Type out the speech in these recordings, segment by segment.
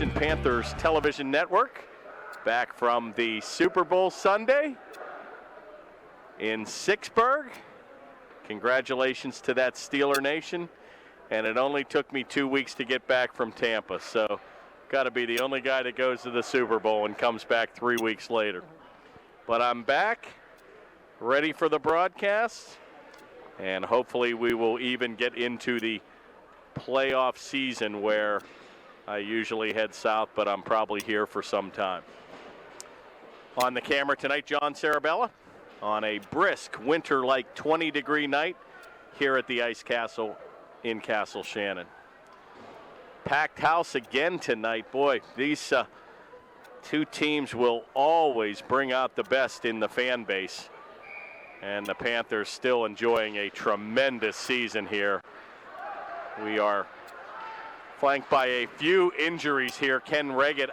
Nation Panthers Television Network, back from the Super Bowl Sunday in Sixburg. Congratulations to that Steeler Nation. And it only took me 2 weeks to get back from Tampa, so got to be the only guy that goes to the Super Bowl and comes back 3 weeks later. But I'm back, ready for the broadcast, and hopefully we will even get into the playoff season where I usually head south, but I'm probably here for some time. On the camera tonight, John Sarabella, on a brisk winter-like 20-degree night here at the Ice Castle in Castle Shannon. Packed house again tonight. Boy, these two teams will always bring out the best in the fan base. And the Panthers still enjoying a tremendous season here. We are flanked by a few injuries here. Matt Reggett,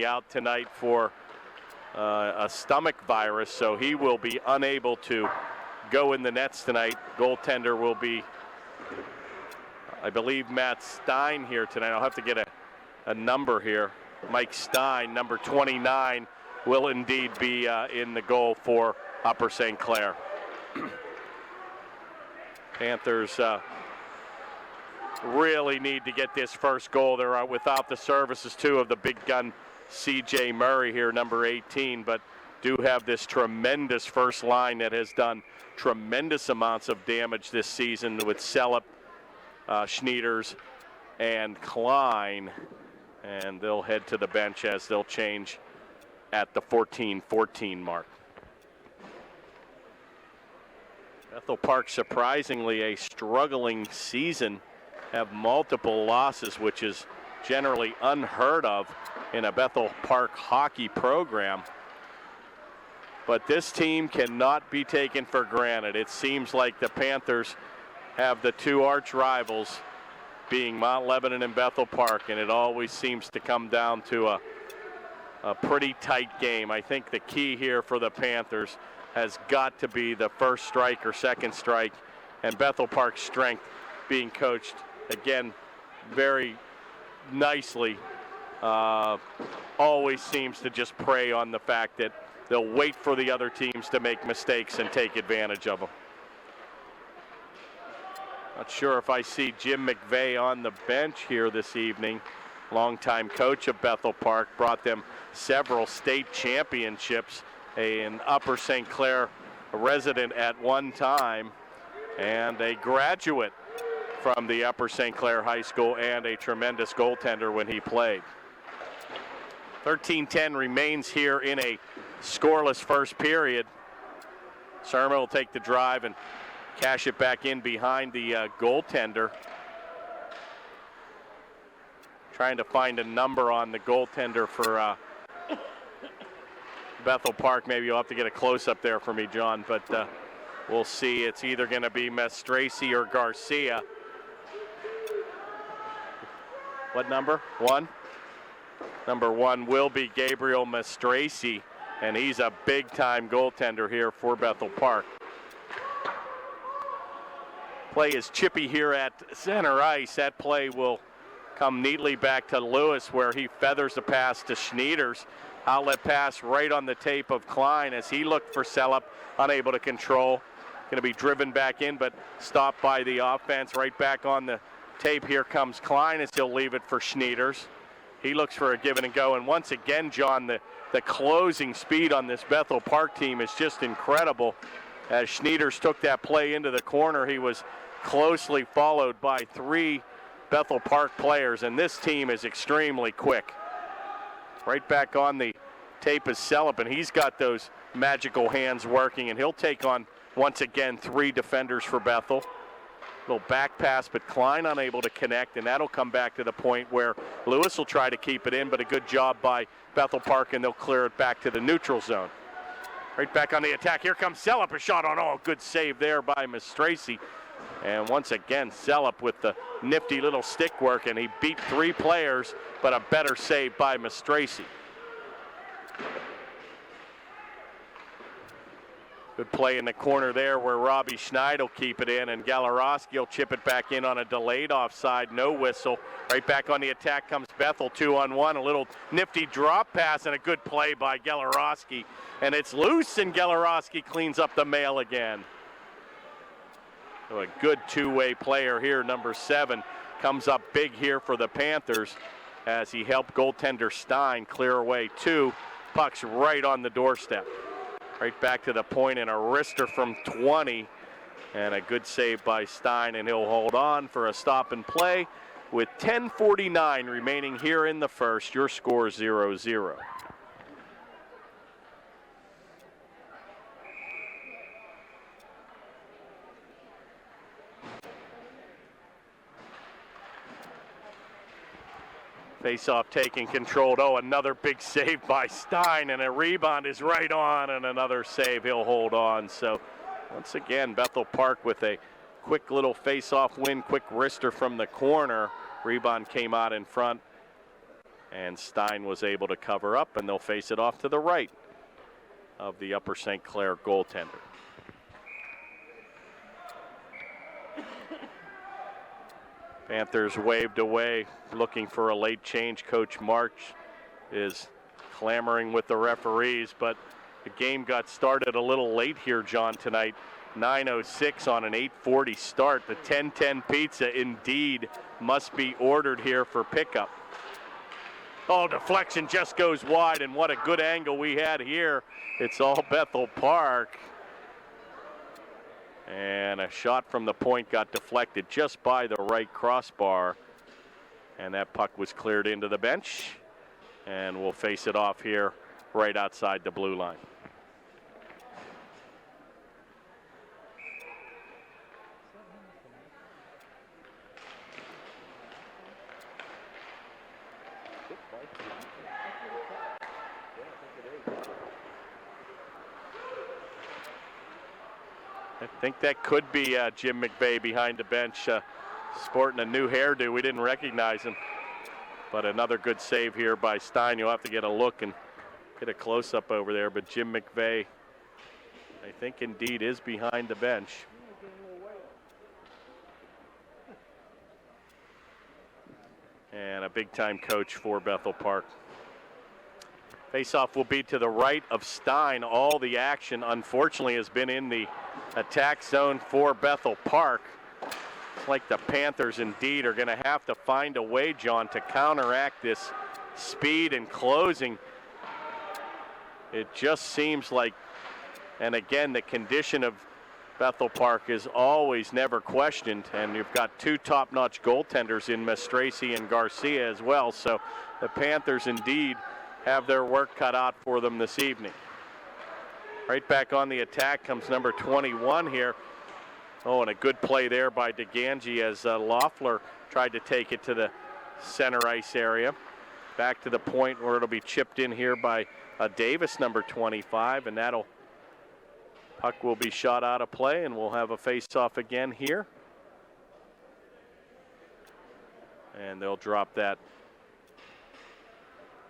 out tonight for a stomach virus, so he will be unable to go in the nets tonight. Goaltender will be, I believe, Matt Stein here tonight. I'll have to get a number here. Mike Stein, number 29, will indeed be in the goal for Upper St. Clair. Panthers really need to get this first goal. They're without the services, too, of the big gun C.J. Murray here, number 18, but do have this tremendous first line that has done tremendous amounts of damage this season with Sellup, Schneiders, and Klein. And they'll head to the bench as they'll change at the 14-14 mark. Bethel Park, surprisingly a struggling season, have multiple losses, which is generally unheard of in a Bethel Park hockey program. But this team cannot be taken for granted. It seems like the Panthers have the two arch rivals being Mount Lebanon and Bethel Park, and it always seems to come down to a pretty tight game. I think the key here for the Panthers has got to be the first strike or second strike, and Bethel Park's strength being coached, again, very nicely, always seems to just prey on the fact that they'll wait for the other teams to make mistakes and take advantage of them. Not sure if I see Jim McVeigh on the bench here this evening. Longtime coach of Bethel Park, brought them several state championships, an Upper St. Clair resident at one time, and a graduate from the Upper St. Clair High School, and a tremendous goaltender when he played. 13-10 remains here in a scoreless first period. Sermon will take the drive and cash it back in behind the goaltender. Trying to find a number on the goaltender for Bethel Park. Maybe you'll have to get a close-up there for me, John, but we'll see. It's either going to be Mastraci or Garcia. What number? 1? Number 1 will be Gabriel Mastraci, and he's a big-time goaltender here for Bethel Park. Play is chippy here at center ice. That play will come neatly back to Lewis, where he feathers the pass to Schneiders. Outlet pass right on the tape of Klein as he looked for Sellup, unable to control. Going to be driven back in, but stopped by the offense. Right back on the tape. Here comes Klein as he'll leave it for Schneiders. He looks for a give and go, and once again, John, the closing speed on this Bethel Park team is just incredible. As Schneiders took that play into the corner, he was closely followed by 3 Bethel Park players, and this team is extremely quick. Right back on the tape is Sellup, and he's got those magical hands working, and he'll take on, once again, 3 defenders for Bethel. Little back pass, but Klein unable to connect, and that'll come back to the point where Lewis will try to keep it in, but a good job by Bethel Park, and they'll clear it back to the neutral zone. Right back on the attack. Here comes Sellup, a shot on all. Good save there by Mastraci. And once again, Sellup with the nifty little stick work, and he beat 3 players, but a better save by Mastraci. Good play in the corner there where Robbie Schneid will keep it in, and Galarowski will chip it back in on a delayed offside, no whistle. Right back on the attack comes Bethel, 2-on-1, a little nifty drop pass and a good play by Galarowski. And it's loose, and Galarowski cleans up the mail again. So a good two-way player here, number 7, comes up big here for the Panthers as he helped goaltender Stein clear away 2. Puck's right on the doorstep. Right back to the point, and a wrister from 20. And a good save by Stein, and he'll hold on for a stop and play with 10:49 remaining here in the first. Your score 0-0. Face-off taken, controlled. Oh, another big save by Stein, and a rebound is right on, and another save. He'll hold on. So once again, Bethel Park with a quick little face-off win, quick wrister from the corner. Rebound came out in front, and Stein was able to cover up, and they'll face it off to the right of the Upper St. Clair goaltender. Panthers waved away, looking for a late change. Coach March is clamoring with the referees, but the game got started a little late here, John, tonight. 9:06 on an 8:40 start. The 10-10 pizza indeed must be ordered here for pickup. Oh, deflection just goes wide, and what a good angle we had here. It's all Bethel Park. And a shot from the point got deflected just by the right crossbar. And that puck was cleared into the bench. And we'll face it off here right outside the blue line. I think that could be Jim McVeigh behind the bench, sporting a new hairdo. We didn't recognize him. But another good save here by Stein. You'll have to get a look and get a close-up over there. But Jim McVeigh, I think, indeed is behind the bench. And a big-time coach for Bethel Park. Face-off will be to the right of Stein. All the action, unfortunately, has been in the attack zone for Bethel Park. It's like the Panthers indeed are going to have to find a way, John, to counteract this speed and closing. It just seems like, and again, the condition of Bethel Park is always never questioned, and you've got 2 top-notch goaltenders in Mastracey and Garcia as well, so the Panthers indeed have their work cut out for them this evening. Right back on the attack comes number 21 here. Oh, and a good play there by DeGangi as Loeffler tried to take it to the center ice area. Back to the point where it'll be chipped in here by Davis, number 25, and puck will be shot out of play, and we'll have a face-off again here. And they'll drop that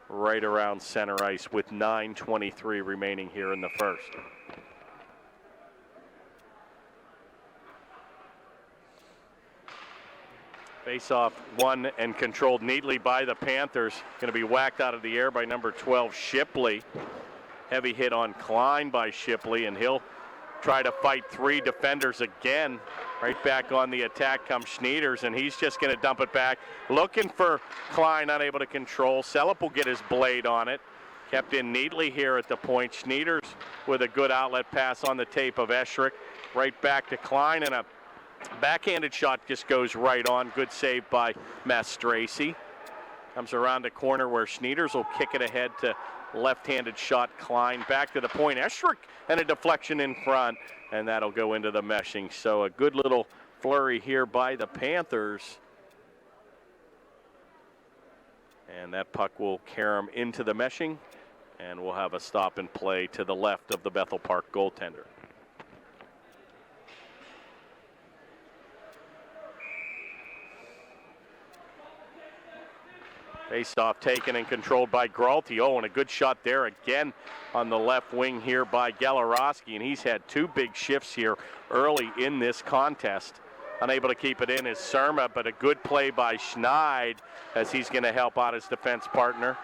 right around center ice with 9:23 remaining here in the first. Face-off won and controlled neatly by the Panthers. Going to be whacked out of the air by number 12, Shipley. Heavy hit on Klein by Shipley, and he'll try to fight 3 defenders again. Right back on the attack comes Schneiders, and he's just going to dump it back. Looking for Klein, unable to control. Selip will get his blade on it. Kept in neatly here at the point. Schneiders with a good outlet pass on the tape of Eschrick. Right back to Klein, and a backhanded shot just goes right on. Good save by Mastracey. Comes around the corner where Schneiders will kick it ahead to left-handed shot Klein. Back to the point. Eschrick and a deflection in front, and that'll go into the meshing. So a good little flurry here by the Panthers. And that puck will carry him into the meshing, and we'll have a stop and play to the left of the Bethel Park goaltender. Face-off taken and controlled by Gralty. Oh, and a good shot there again on the left wing here by Galarowski, and he's had two big shifts here early in this contest. Unable to keep it in is Surma, but a good play by Schneid as he's going to help out his defense partner.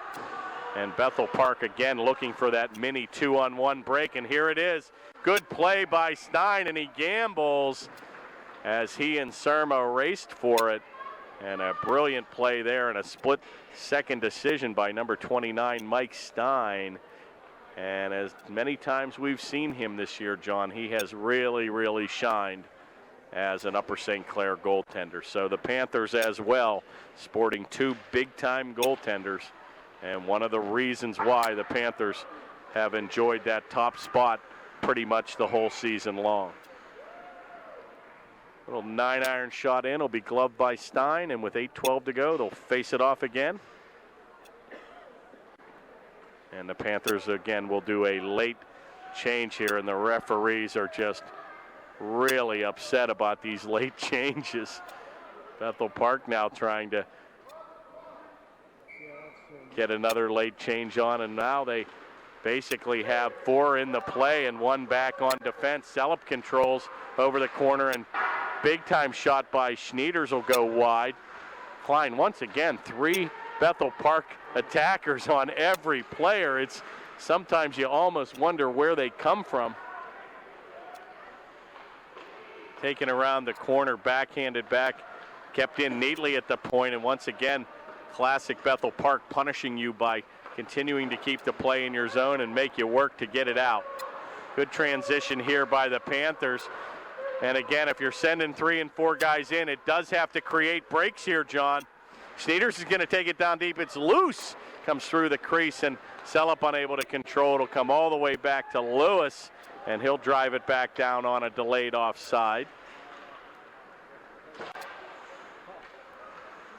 And Bethel Park again looking for that mini 2-on-1 break, and here it is. Good play by Stein, and he gambles as he and Surma raced for it. And a brilliant play there and a split second decision by number 29, Mike Stein. And as many times we've seen him this year, John, he has really, really shined as an Upper St. Clair goaltender. So the Panthers as well, sporting two big-time goaltenders. And one of the reasons why the Panthers have enjoyed that top spot pretty much the whole season long. Little 9-iron shot in, will be gloved by Stein, and with 8:12 to go, they'll face it off again. And the Panthers again will do a late change here, and the referees are just really upset about these late changes. Bethel Park now trying to get another late change on, and now they basically have 4 in the play and 1 back on defense. Selup controls over the corner, and big time shot by Schneiders will go wide. Klein once again, 3 Bethel Park attackers on every player. It's sometimes you almost wonder where they come from. Taken around the corner, backhanded back, kept in neatly at the point, and once again, classic Bethel Park punishing you by continuing to keep the play in your zone and make you work to get it out. Good transition here by the Panthers. And again, if you're sending 3 and 4 guys in, it does have to create breaks here, John. Schneiders is going to take it down deep. It's loose. Comes through the crease, and Selup unable to control. It'll come all the way back to Lewis, and he'll drive it back down on a delayed offside.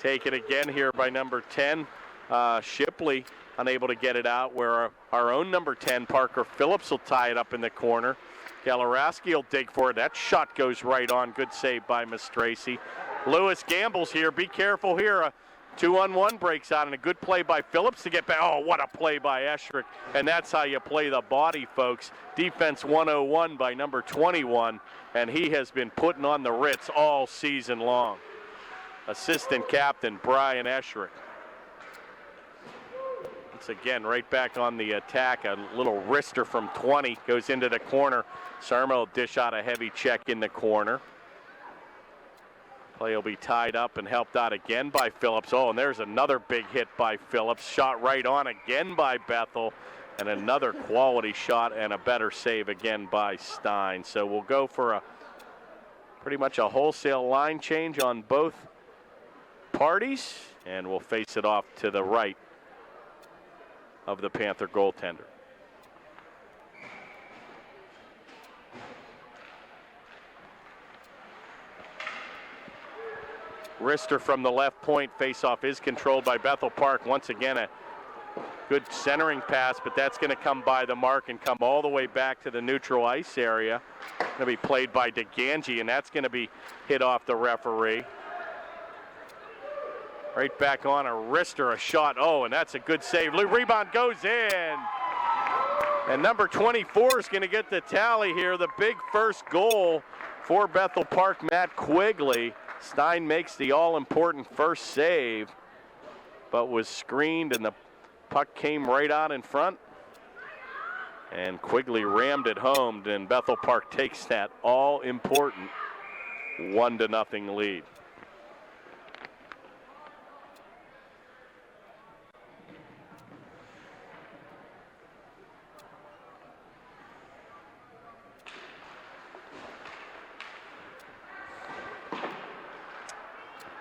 Taken again here by number 10, Shipley, unable to get it out, where our own number 10, Parker Phillips, will tie it up in the corner. Galarowski will dig for it. That shot goes right on. Good save by Mastracey. Lewis gambles here. Be careful here. A 2-on-1 breaks out, and a good play by Phillips to get back. Oh, what a play by Escherick. And that's how you play the body, folks. Defense 101 by number 21, and he has been putting on the Ritz all season long. Assistant captain Brian Escherick. Once again, right back on the attack. A little wrister from 20 goes into the corner. Sarma will dish out a heavy check in the corner. Play will be tied up and helped out again by Phillips. Oh, and there's another big hit by Phillips. Shot right on again by Bethel. And another quality shot and a better save again by Stein. So we'll go for a pretty much a wholesale line change on both parties. And we'll face it off to the right of the Panther goaltender. Rister from the left point. Faceoff is controlled by Bethel Park. Once again, a good centering pass, but that's going to come by the mark and come all the way back to the neutral ice area. Going to be played by DeGangi, and that's going to be hit off the referee. Right back on a wrister, a shot. Oh, and that's a good save. Rebound goes in. And number 24 is going to get the tally here. The big first goal for Bethel Park, Matt Quigley. Stein makes the all-important first save, but was screened, and the puck came right out in front. And Quigley rammed it home, and Bethel Park takes that all-important 1-0 lead.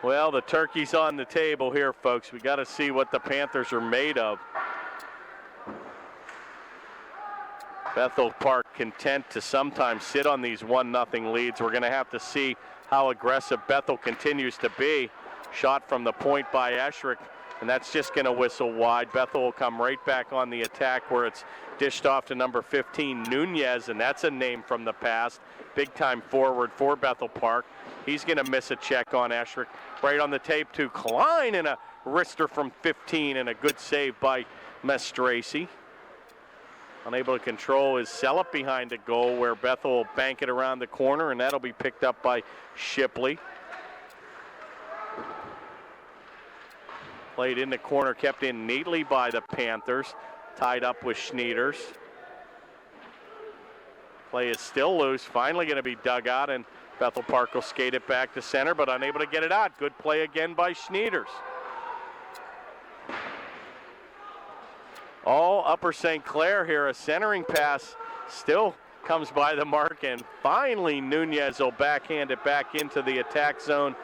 Well, the turkey's on the table here, folks. We got to see what the Panthers are made of. Bethel Park content to sometimes sit on these 1-0 leads. We're going to have to see how aggressive Bethel continues to be. Shot from the point by Escherick and that's just going to whistle wide. Bethel will come right back on the attack where it's dished off to number 15, Nunez, and that's a name from the past. Big-time forward for Bethel Park. He's going to miss a check on Esherick. Right on the tape to Klein, and a wrister from 15, and a good save by Mastracy. Unable to control his sell-up behind the goal where Bethel will bank it around the corner, and that'll be picked up by Shipley. Played in the corner, kept in neatly by the Panthers. Tied up with Schneiders. Play is still loose, finally going to be dug out, and Bethel Park will skate it back to center, but unable to get it out. Good play again by Schneiders. All Upper St. Clair here. A centering pass still comes by the mark, and finally Nunez will backhand it back into the attack zone,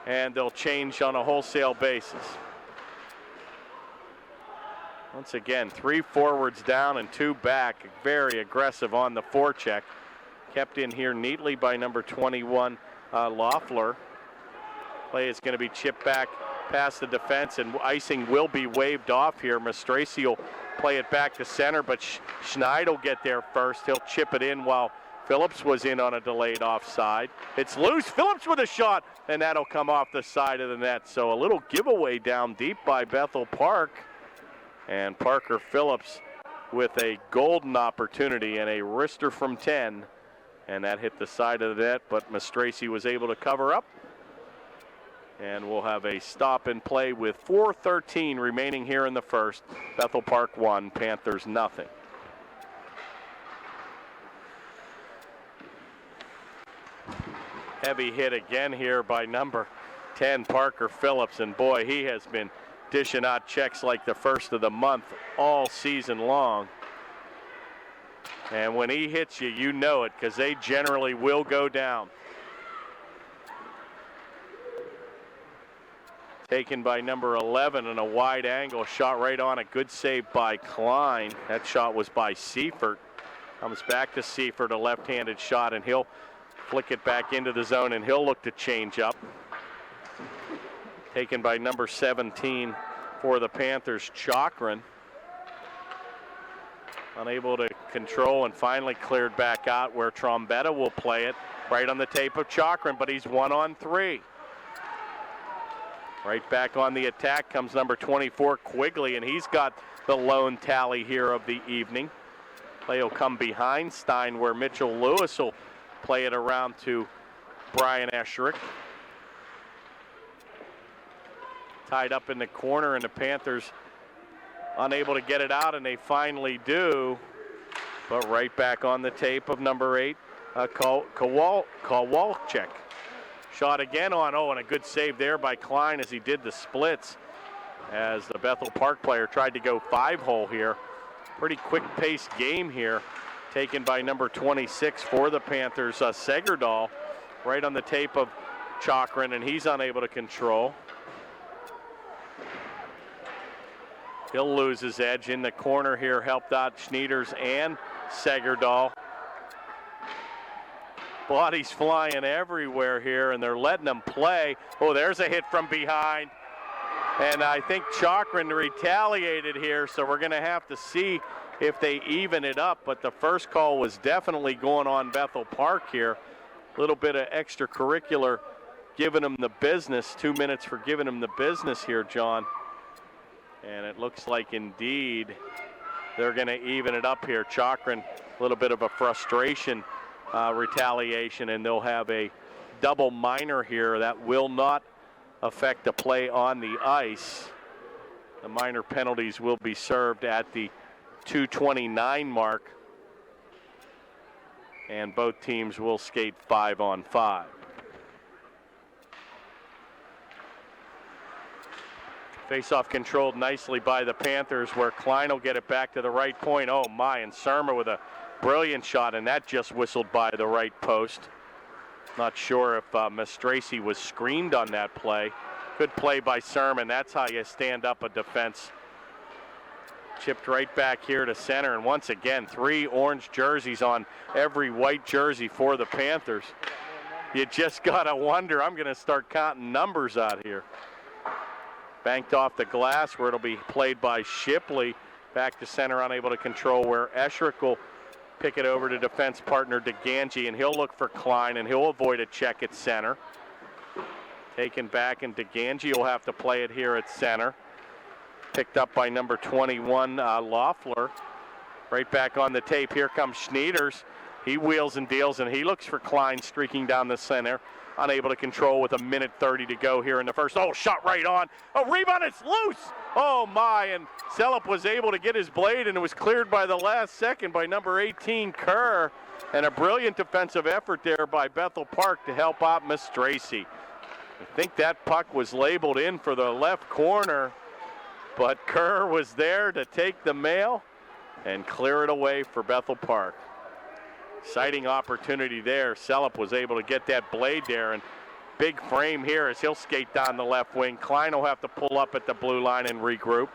and they'll change on a wholesale basis. Once again, 3 forwards down and 2 back. Very aggressive on the forecheck. Kept in here neatly by number 21, Loeffler. Play is going to be chipped back past the defense, and icing will be waved off here. Mastracy will play it back to center, but Schneid will get there first. He'll chip it in while Phillips was in on a delayed offside. It's loose. Phillips with a shot, and that'll come off the side of the net. So a little giveaway down deep by Bethel Park. And Parker Phillips with a golden opportunity and a wrister from 10. And that hit the side of the net, but Mastracy was able to cover up. And we'll have a stop and play with 4:13 remaining here in the first. Bethel Park 1, Panthers nothing. Heavy hit again here by number 10, Parker Phillips. And boy, he has been dishing out checks like the first of the month all season long. And when he hits you, you know it, because they generally will go down. Taken by number 11 and a wide angle shot right on. A good save by Klein. That shot was by Seifert. Comes back to Seifert, a left-handed shot, and he'll flick it back into the zone, and he'll look to change up. Taken by number 17 for the Panthers, Chakran. Unable to control, and finally cleared back out where Trombetta will play it. Right on the tape of Chakran, but he's 1-on-3. Right back on the attack comes number 24, Quigley, and he's got the lone tally here of the evening. Play will come behind Stein where Mitchell Lewis will play it around to Brian Esherick. Tied up in the corner, and the Panthers unable to get it out, and they finally do. But right back on the tape of number 8, Kowalczyk. Shot again on, and a good save there by Klein as he did the splits. As the Bethel Park player tried to go 5-hole here. Pretty quick-paced game here. Taken by number 26 for the Panthers, Segerdahl. Right on the tape of Chakran, and he's unable to control. He'll lose his edge in the corner here, helped out Schneiders and Segerdahl. Bodies flying everywhere here, and they're letting them play. Oh, there's a hit from behind. And I think Chakran retaliated here, so we're going to have to see if they even it up. But the first call was definitely going on Bethel Park here. A little bit of extracurricular giving them the business. 2 minutes for giving them the business here, John. And it looks like indeed they're going to even it up here. Chakran, a little bit of a frustration retaliation, and they'll have a double minor here that will not affect the play on the ice. The minor penalties will be served at the 2:29 mark, and both teams will skate 5-on-5. Face-off controlled nicely by the Panthers, where Klein will get it back to the right point. Oh my, and Surma with a brilliant shot, and that just whistled by the right post. Not sure if Mastracy was screened on that play. Good play by Surma. That's how you stand up a defense. Chipped right back here to center, and once again, 3 orange jerseys on every white jersey for the Panthers. You just gotta wonder. I'm gonna start counting numbers out here. Banked off the glass where it'll be played by Shipley. Back to center, unable to control, where Esherick will pick it over to defense partner DeGangi, and he'll look for Klein, and he'll avoid a check at center. Taken back, and DeGangi will have to play it here at center. Picked up by number 21, Loeffler. Right back on the tape. Here comes Schneiders. He wheels and deals, and he looks for Klein streaking down the center. Unable to control with 1:30 to go here in the first. Oh, shot right on. Oh, rebound, it's loose. Oh, my, and Sellup was able to get his blade, and it was cleared by the last second by number 18, Kerr. And a brilliant defensive effort there by Bethel Park to help out Miss Tracy. I think that puck was labeled in for the left corner, but Kerr was there to take the mail and clear it away for Bethel Park. Exciting opportunity there. Sellup was able to get that blade there, and big frame here as he'll skate down the left wing. Klein will have to pull up at the blue line and regroup,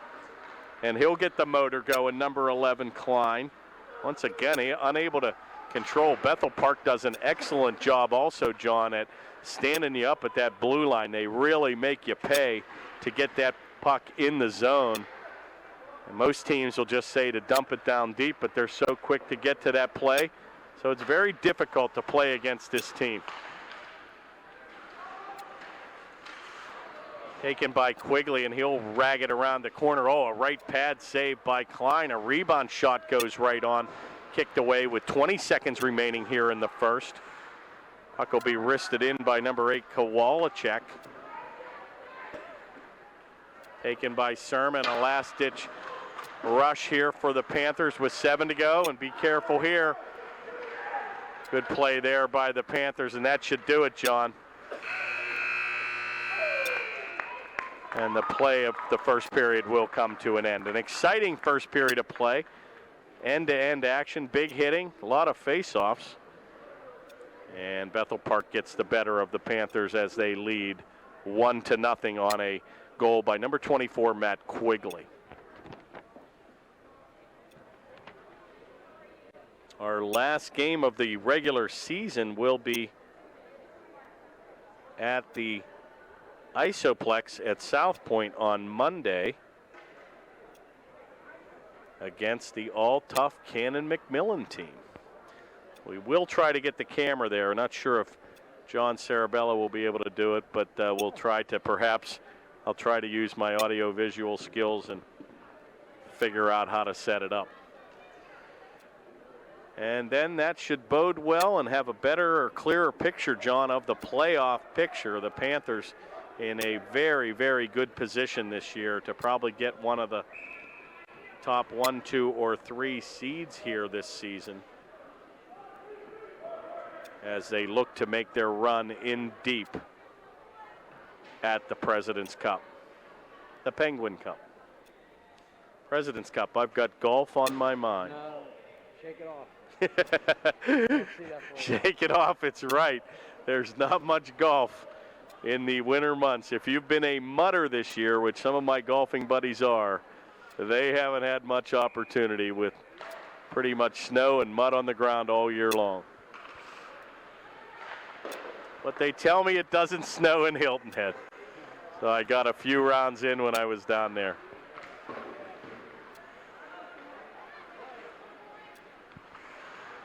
and he'll get the motor going, number 11, Klein. Once again, unable to control. Bethel Park does an excellent job also, John, at standing you up at that blue line. They really make you pay to get that puck in the zone. And most teams will just say to dump it down deep, but they're so quick to get to that play. So it's very difficult to play against this team. Taken by Quigley, and he'll rag it around the corner. Oh, a right pad save by Klein. A rebound shot goes right on. Kicked away with 20 seconds remaining here in the first. Puck will be wristed in by number 8, Kowalczyk. Taken by Sermon. A last-ditch rush here for the Panthers with 7 to go, and be careful here. Good play there by the Panthers, and that should do it, John. And the play of the first period will come to an end. An exciting first period of play. End-to-end action, big hitting, a lot of face-offs. And Bethel Park gets the better of the Panthers as they lead 1-0 on a goal by number 24, Matt Quigley. Our last game of the regular season will be at the Isoplex at South Point on Monday against the all-tough Cannon McMillan team. We will try to get the camera there. Not sure if John Sarabella will be able to do it, but we'll try to I'll try to use my audio-visual skills and figure out how to set it up. And then that should bode well and have a better or clearer picture, John, of the playoff picture. The Panthers in a very, very good position this year to probably get one of the top 1, 2, or 3 seeds here this season as they look to make their run in deep at the President's Cup, the Penguin Cup. President's Cup, I've got golf on my mind. No, shake it off. Shake it off, it's right. There's not much golf in the winter months. If you've been a mudder this year, which some of my golfing buddies are, they haven't had much opportunity with pretty much snow and mud on the ground all year long. But they tell me it doesn't snow in Hilton Head. So I got a few rounds in when I was down there.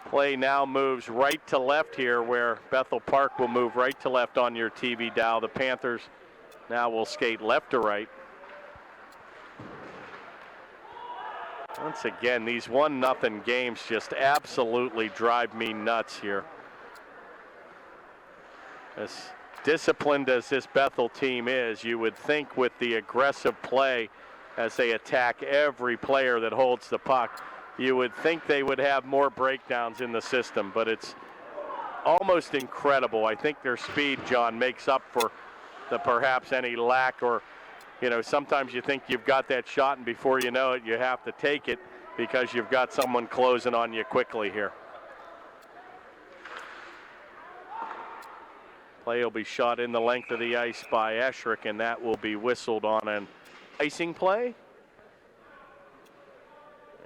Play now moves right to left here, where Bethel Park will move right to left on your TV dial. The Panthers now will skate left to right. Once again, these 1-0 games just absolutely drive me nuts here. As disciplined as this Bethel team is, you would think with the aggressive play as they attack every player that holds the puck, you would think they would have more breakdowns in the system, but it's almost incredible. I think their speed, John, makes up for the perhaps any lack, or, you know, sometimes you think you've got that shot and before you know it, you have to take it because you've got someone closing on you quickly here. Play will be shot in the length of the ice by Esherick, and that will be whistled on an icing play.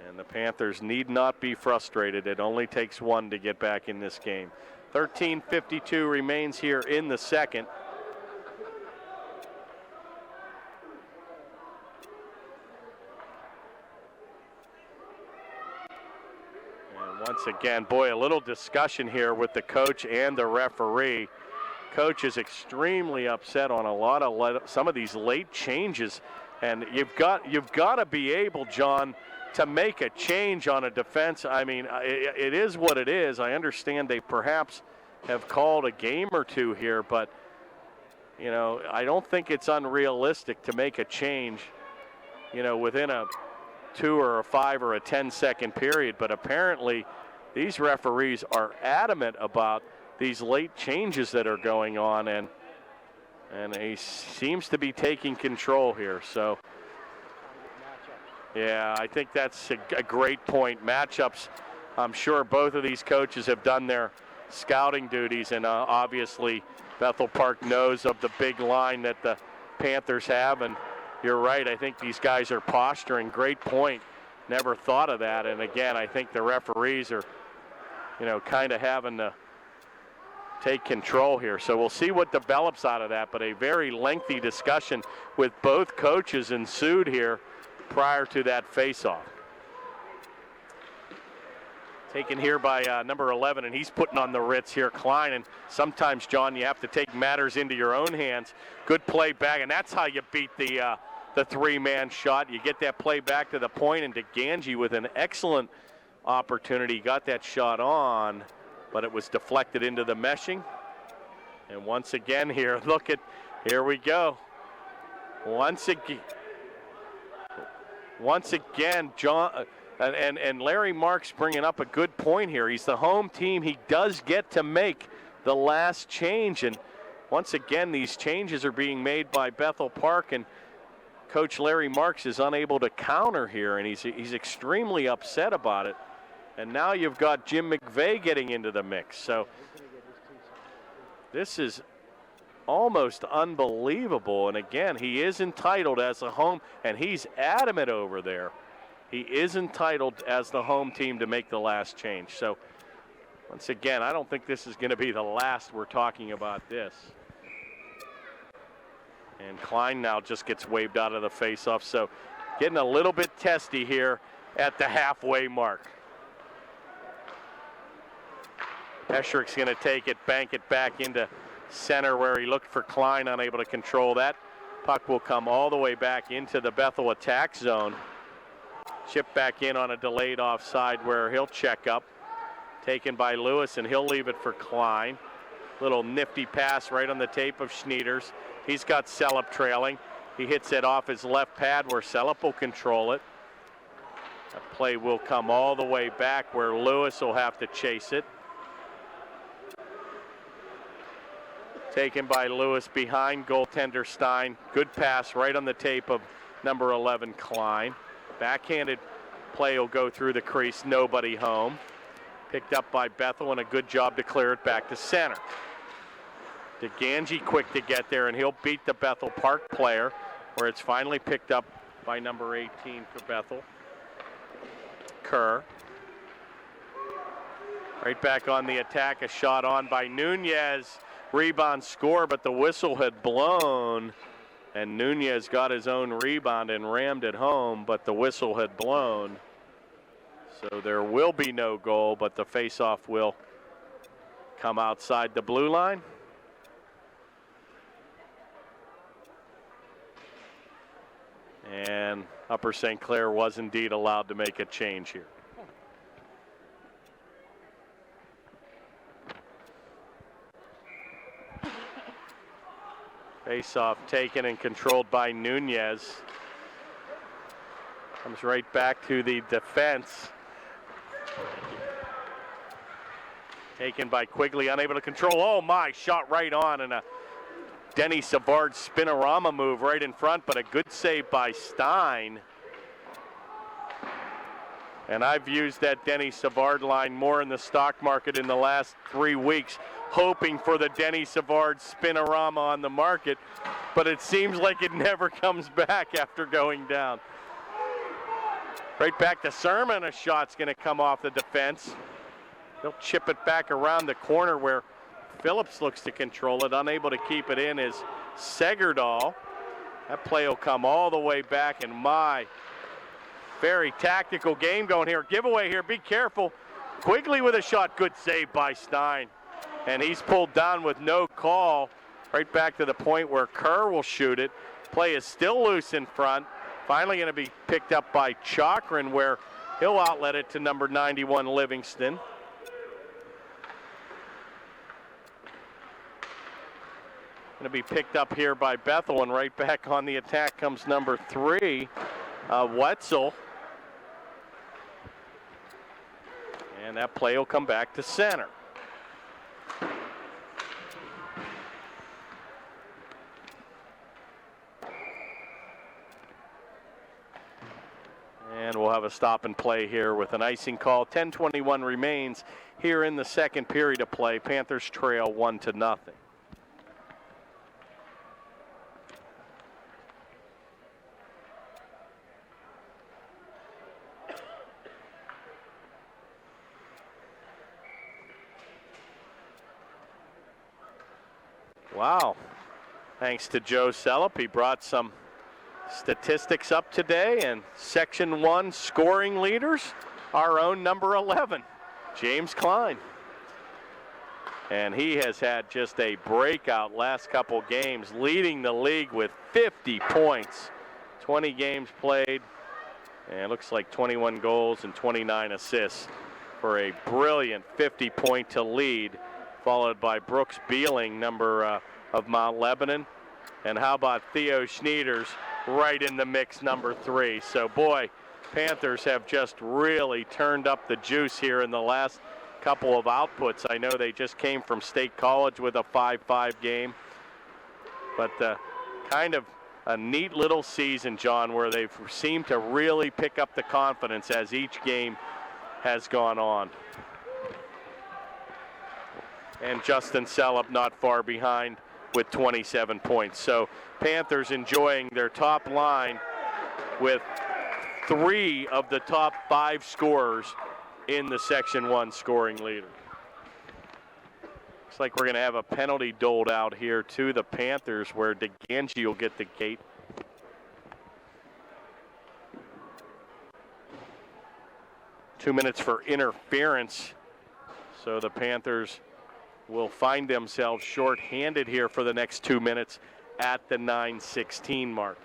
And the Panthers need not be frustrated. It only takes one to get back in this game. 13:52 remains here in the second. Once again, boy, a little discussion here with the coach and the referee. Coach is extremely upset on some of these late changes, and you've got to be able, John, to make a change on a defense. I mean, it is what it is. I understand they perhaps have called a game or two here, but you know, I don't think it's unrealistic to make a change, you know, within a 2 or a 5 or a 10-second period. But apparently these referees are adamant about these late changes that are going on, and he seems to be taking control here. So yeah, I think that's a great point. Matchups, I'm sure both of these coaches have done their scouting duties, and obviously Bethel Park knows of the big line that the Panthers have, and you're right, I think these guys are posturing. Great point. Never thought of that. And again, I think the referees are, you know, kind of having to take control here. So we'll see what develops out of that, but a very lengthy discussion with both coaches ensued here prior to that face-off. Taken here by number 11, and he's putting on the Ritz here, Klein. And sometimes, John, you have to take matters into your own hands. Good play back, and that's how you beat the three-man shot. You get that play back to the point, and DeGangi with an excellent opportunity got that shot on, but it was deflected into the meshing. And once again here, here we go. Once again, John. And Larry Marks bringing up a good point here. He's the home team. He does get to make the last change. And once again, these changes are being made by Bethel Park, and Coach Larry Marks is unable to counter here, and he's extremely upset about it. And now you've got Jim McVeigh getting into the mix. So this is almost unbelievable. And again, he is entitled as a home, and he's adamant over there. He is entitled as the home team to make the last change. So once again, I don't think this is going to be the last we're talking about this. And Klein now just gets waved out of the faceoff. So getting a little bit testy here at the halfway mark. Escherich's going to take it, bank it back into center where he looked for Klein, unable to control that. Puck will come all the way back into the Bethel attack zone. Chip back in on a delayed offside where he'll check up. Taken by Lewis, and he'll leave it for Klein. Little nifty pass right on the tape of Schneiders. He's got Sellup trailing. He hits it off his left pad where Sellup will control it. That play will come all the way back where Lewis will have to chase it. Taken by Lewis behind goaltender Stein. Good pass right on the tape of number 11, Klein. Backhanded play will go through the crease, nobody home. Picked up by Bethel, and a good job to clear it back to center. DeGangi quick to get there, and he'll beat the Bethel Park player, where it's finally picked up by number 18 for Bethel. Kerr. Right back on the attack, a shot on by Nunez. Rebound score, but the whistle had blown. And Nunez got his own rebound and rammed it home, but the whistle had blown. So there will be no goal, but the faceoff will come outside the blue line. And Upper St. Clair was indeed allowed to make a change here. Face-off taken and controlled by Nunez. Comes right back to the defense. Taken by Quigley, unable to control. Oh my, shot right on, and a Denny Savard spinorama move right in front, but a good save by Stein. And I've used that Denny Savard line more in the stock market in the last 3 weeks, hoping for the Denny Savard spinorama on the market, but it seems like it never comes back after going down. Right back to Sermon, a shot's gonna come off the defense. They'll chip it back around the corner where Phillips looks to control it. Unable to keep it in is Segerdahl. That play will come all the way back, and my, very tactical game going here. Giveaway here, be careful. Quigley with a shot. Good save by Stein. And he's pulled down with no call. Right back to the point where Kerr will shoot it. Play is still loose in front. Finally going to be picked up by Chakrin, where he'll outlet it to number 91, Livingston. Going to be picked up here by Bethel, and right back on the attack comes number 3, Wetzel. And that play will come back to center. And we'll have a stop and play here with an icing call. 10:21 remains here in the second period of play. Panthers trail 1-0. Wow. Thanks to Joe Sellup. He brought some statistics up today, and Section 1 scoring leaders, our own number 11, James Klein. And he has had just a breakout last couple games, leading the league with 50 points, 20 games played, and it looks like 21 goals and 29 assists for a brilliant 50-point to lead, followed by Brooks Beeling, number of Mount Lebanon. And how about Theo Schneiders right in the mix, number 3. So, boy, Panthers have just really turned up the juice here in the last couple of outputs. I know they just came from State College with a 5-5 game. But kind of a neat little season, John, where they've seemed to really pick up the confidence as each game has gone on. And Justin Sellup not far behind with 27 points. So Panthers enjoying their top line with 3 of the top 5 scorers in the Section 1 scoring leader. Looks like we're going to have a penalty doled out here to the Panthers, where DeGangi will get the gate. Two minutes for interference. So the Panthers will find themselves short-handed here for the next 2 minutes at the 9:16 mark.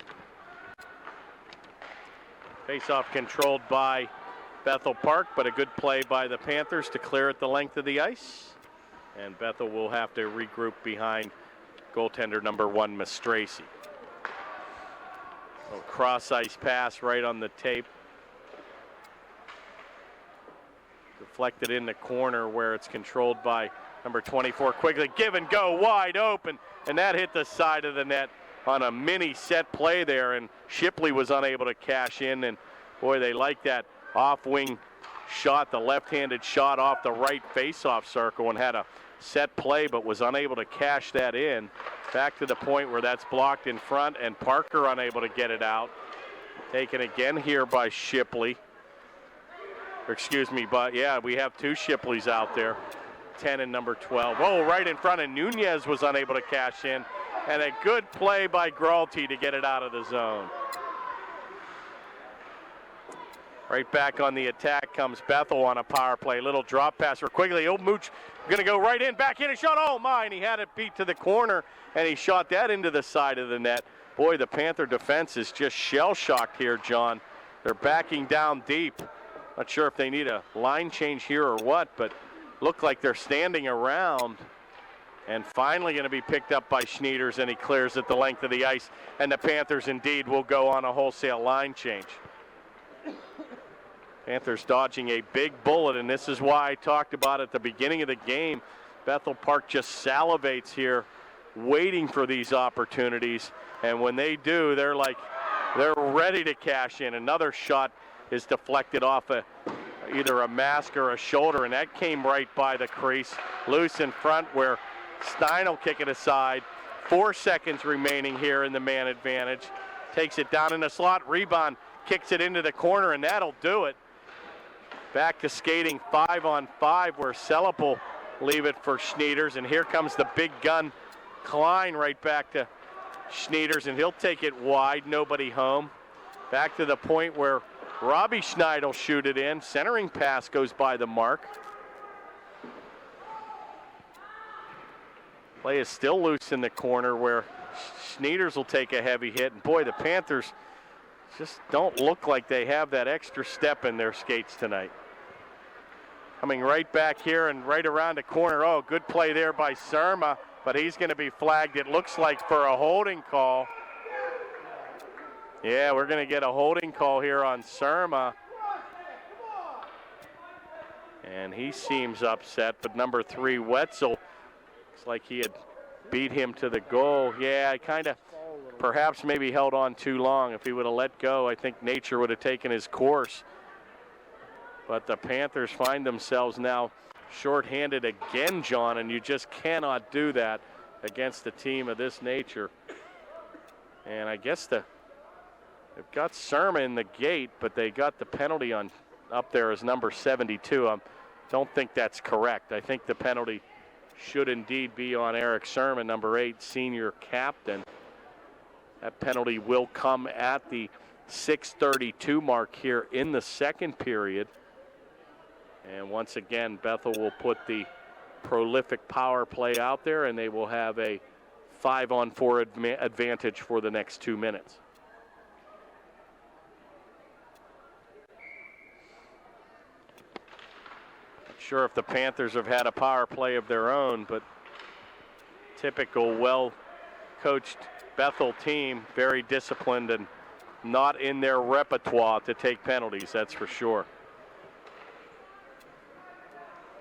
Face-off controlled by Bethel Park, but a good play by the Panthers to clear it the length of the ice. And Bethel will have to regroup behind goaltender number 1, Mastracey. Oh, cross-ice pass right on the tape. Deflected in the corner where it's controlled by number 24, Quigley. Give and go, wide open, and that hit the side of the net on a mini set play there, and Shipley was unable to cash in. And boy, they like that off-wing shot, the left-handed shot off the right face-off circle, and had a set play but was unable to cash that in. Back to the point where that's blocked in front, and Parker unable to get it out. Taken again here by Shipley. Excuse me, but yeah, we have 2 Shipleys out there, 10 and number 12. Oh, right in front, and Nunez was unable to cash in. And a good play by Gralty to get it out of the zone. Right back on the attack comes Bethel on a power play. Little drop pass for Quigley. Oh, Mooch going to go right in, back in, and shot. Oh, my, and he had it beat to the corner, and he shot that into the side of the net. Boy, the Panther defense is just shell-shocked here, John. They're backing down deep. Not sure if they need a line change here or what, but look like they're standing around. And finally going to be picked up by Schneiders, and he clears it the length of the ice. And the Panthers indeed will go on a wholesale line change. Panthers dodging a big bullet, and this is why I talked about at the beginning of the game. Bethel Park just salivates here, waiting for these opportunities. And when they do, they're ready to cash in. Another shot is deflected off either a mask or a shoulder, and that came right by the crease. Loose in front, where Stein will kick it aside. 4 seconds remaining here in the man advantage. Takes it down in the slot, rebound, kicks it into the corner, and that'll do it. Back to skating 5-on-5, where Sellup will leave it for Schneiders, and here comes the big gun Klein right back to Schneiders, and he'll take it wide, nobody home. Back to the point where Robbie Schneid will shoot it in. Centering pass goes by the mark. Play is still loose in the corner where Schneiders will take a heavy hit. And boy, the Panthers just don't look like they have that extra step in their skates tonight. Coming right back here and right around the corner. Oh, good play there by Surma, but he's going to be flagged, it looks like, for a holding call. Yeah, we're going to get a holding call here on Surma. And he seems upset, but number 3, Wetzel, looks like he had beat him to the goal. Yeah, I kind of perhaps maybe held on too long. If he would have let go, I think nature would have taken his course. But the Panthers find themselves now shorthanded again, John, and you just cannot do that against a team of this nature. And I guess they've got Surma in the gate, but they got the penalty on up there as number 72. I don't think that's correct. I think the penalty should indeed be on Eric Surma, number 8, senior captain. That penalty will come at the 6:32 mark here in the second period. And once again, Bethel will put the prolific power play out there, and they will have a 5-on-4 advantage for the next 2 minutes. Not sure if the Panthers have had a power play of their own, but typical well-coached Bethel team, very disciplined and not in their repertoire to take penalties, that's for sure.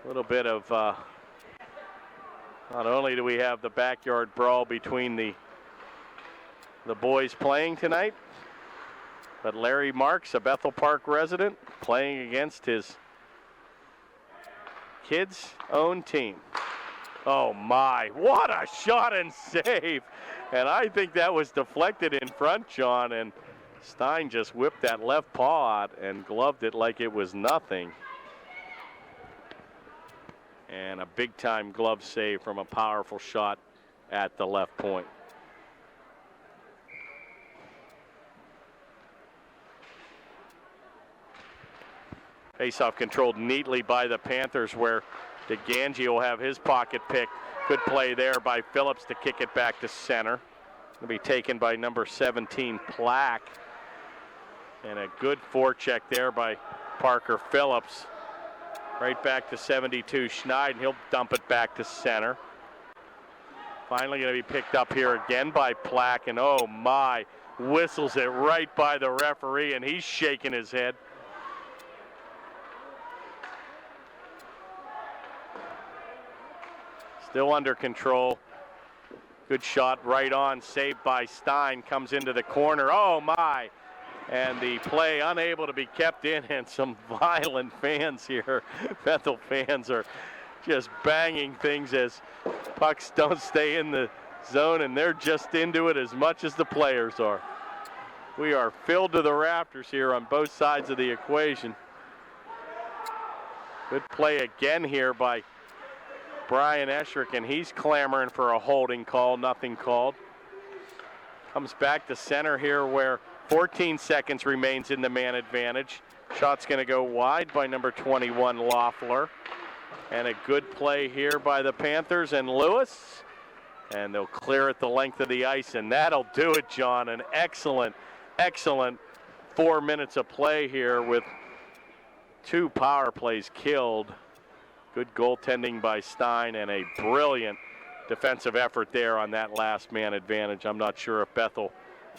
A little bit of, not only do we have the backyard brawl between the boys playing tonight, but Larry Marks, a Bethel Park resident, playing against his kids' own team. Oh my, what a shot and save. And I think that was deflected in front, John, and Stein just whipped that left paw out and gloved it like it was nothing. And a big-time glove save from a powerful shot at the left point. Faceoff controlled neatly by the Panthers, where DeGangi will have his pocket pick. Good play there by Phillips to kick it back to center. It'll be taken by number 17, Plack. And a good forecheck there by Parker Phillips. Right back to 72, Schneid, and he'll dump it back to center. Finally going to be picked up here again by Plack, and oh my, whistles it right by the referee, and he's shaking his head. Still under control. Good shot right on, saved by Stein, comes into the corner, oh my. And the play unable to be kept in, and some violent fans here. Bethel fans are just banging things as pucks don't stay in the zone, and they're just into it as much as the players are. We are filled to the rafters here on both sides of the equation. Good play again here by Brian Escherick, and he's clamoring for a holding call, nothing called. Comes back to center here where 14 seconds remains in the man advantage. Shot's going to go wide by number 21, Loeffler. And a good play here by the Panthers and Lewis. And they'll clear it the length of the ice, and that'll do it, John. An excellent, excellent 4 minutes of play here with 2 power plays killed. Good goaltending by Stein and a brilliant defensive effort there on that last man advantage. I'm not sure if Bethel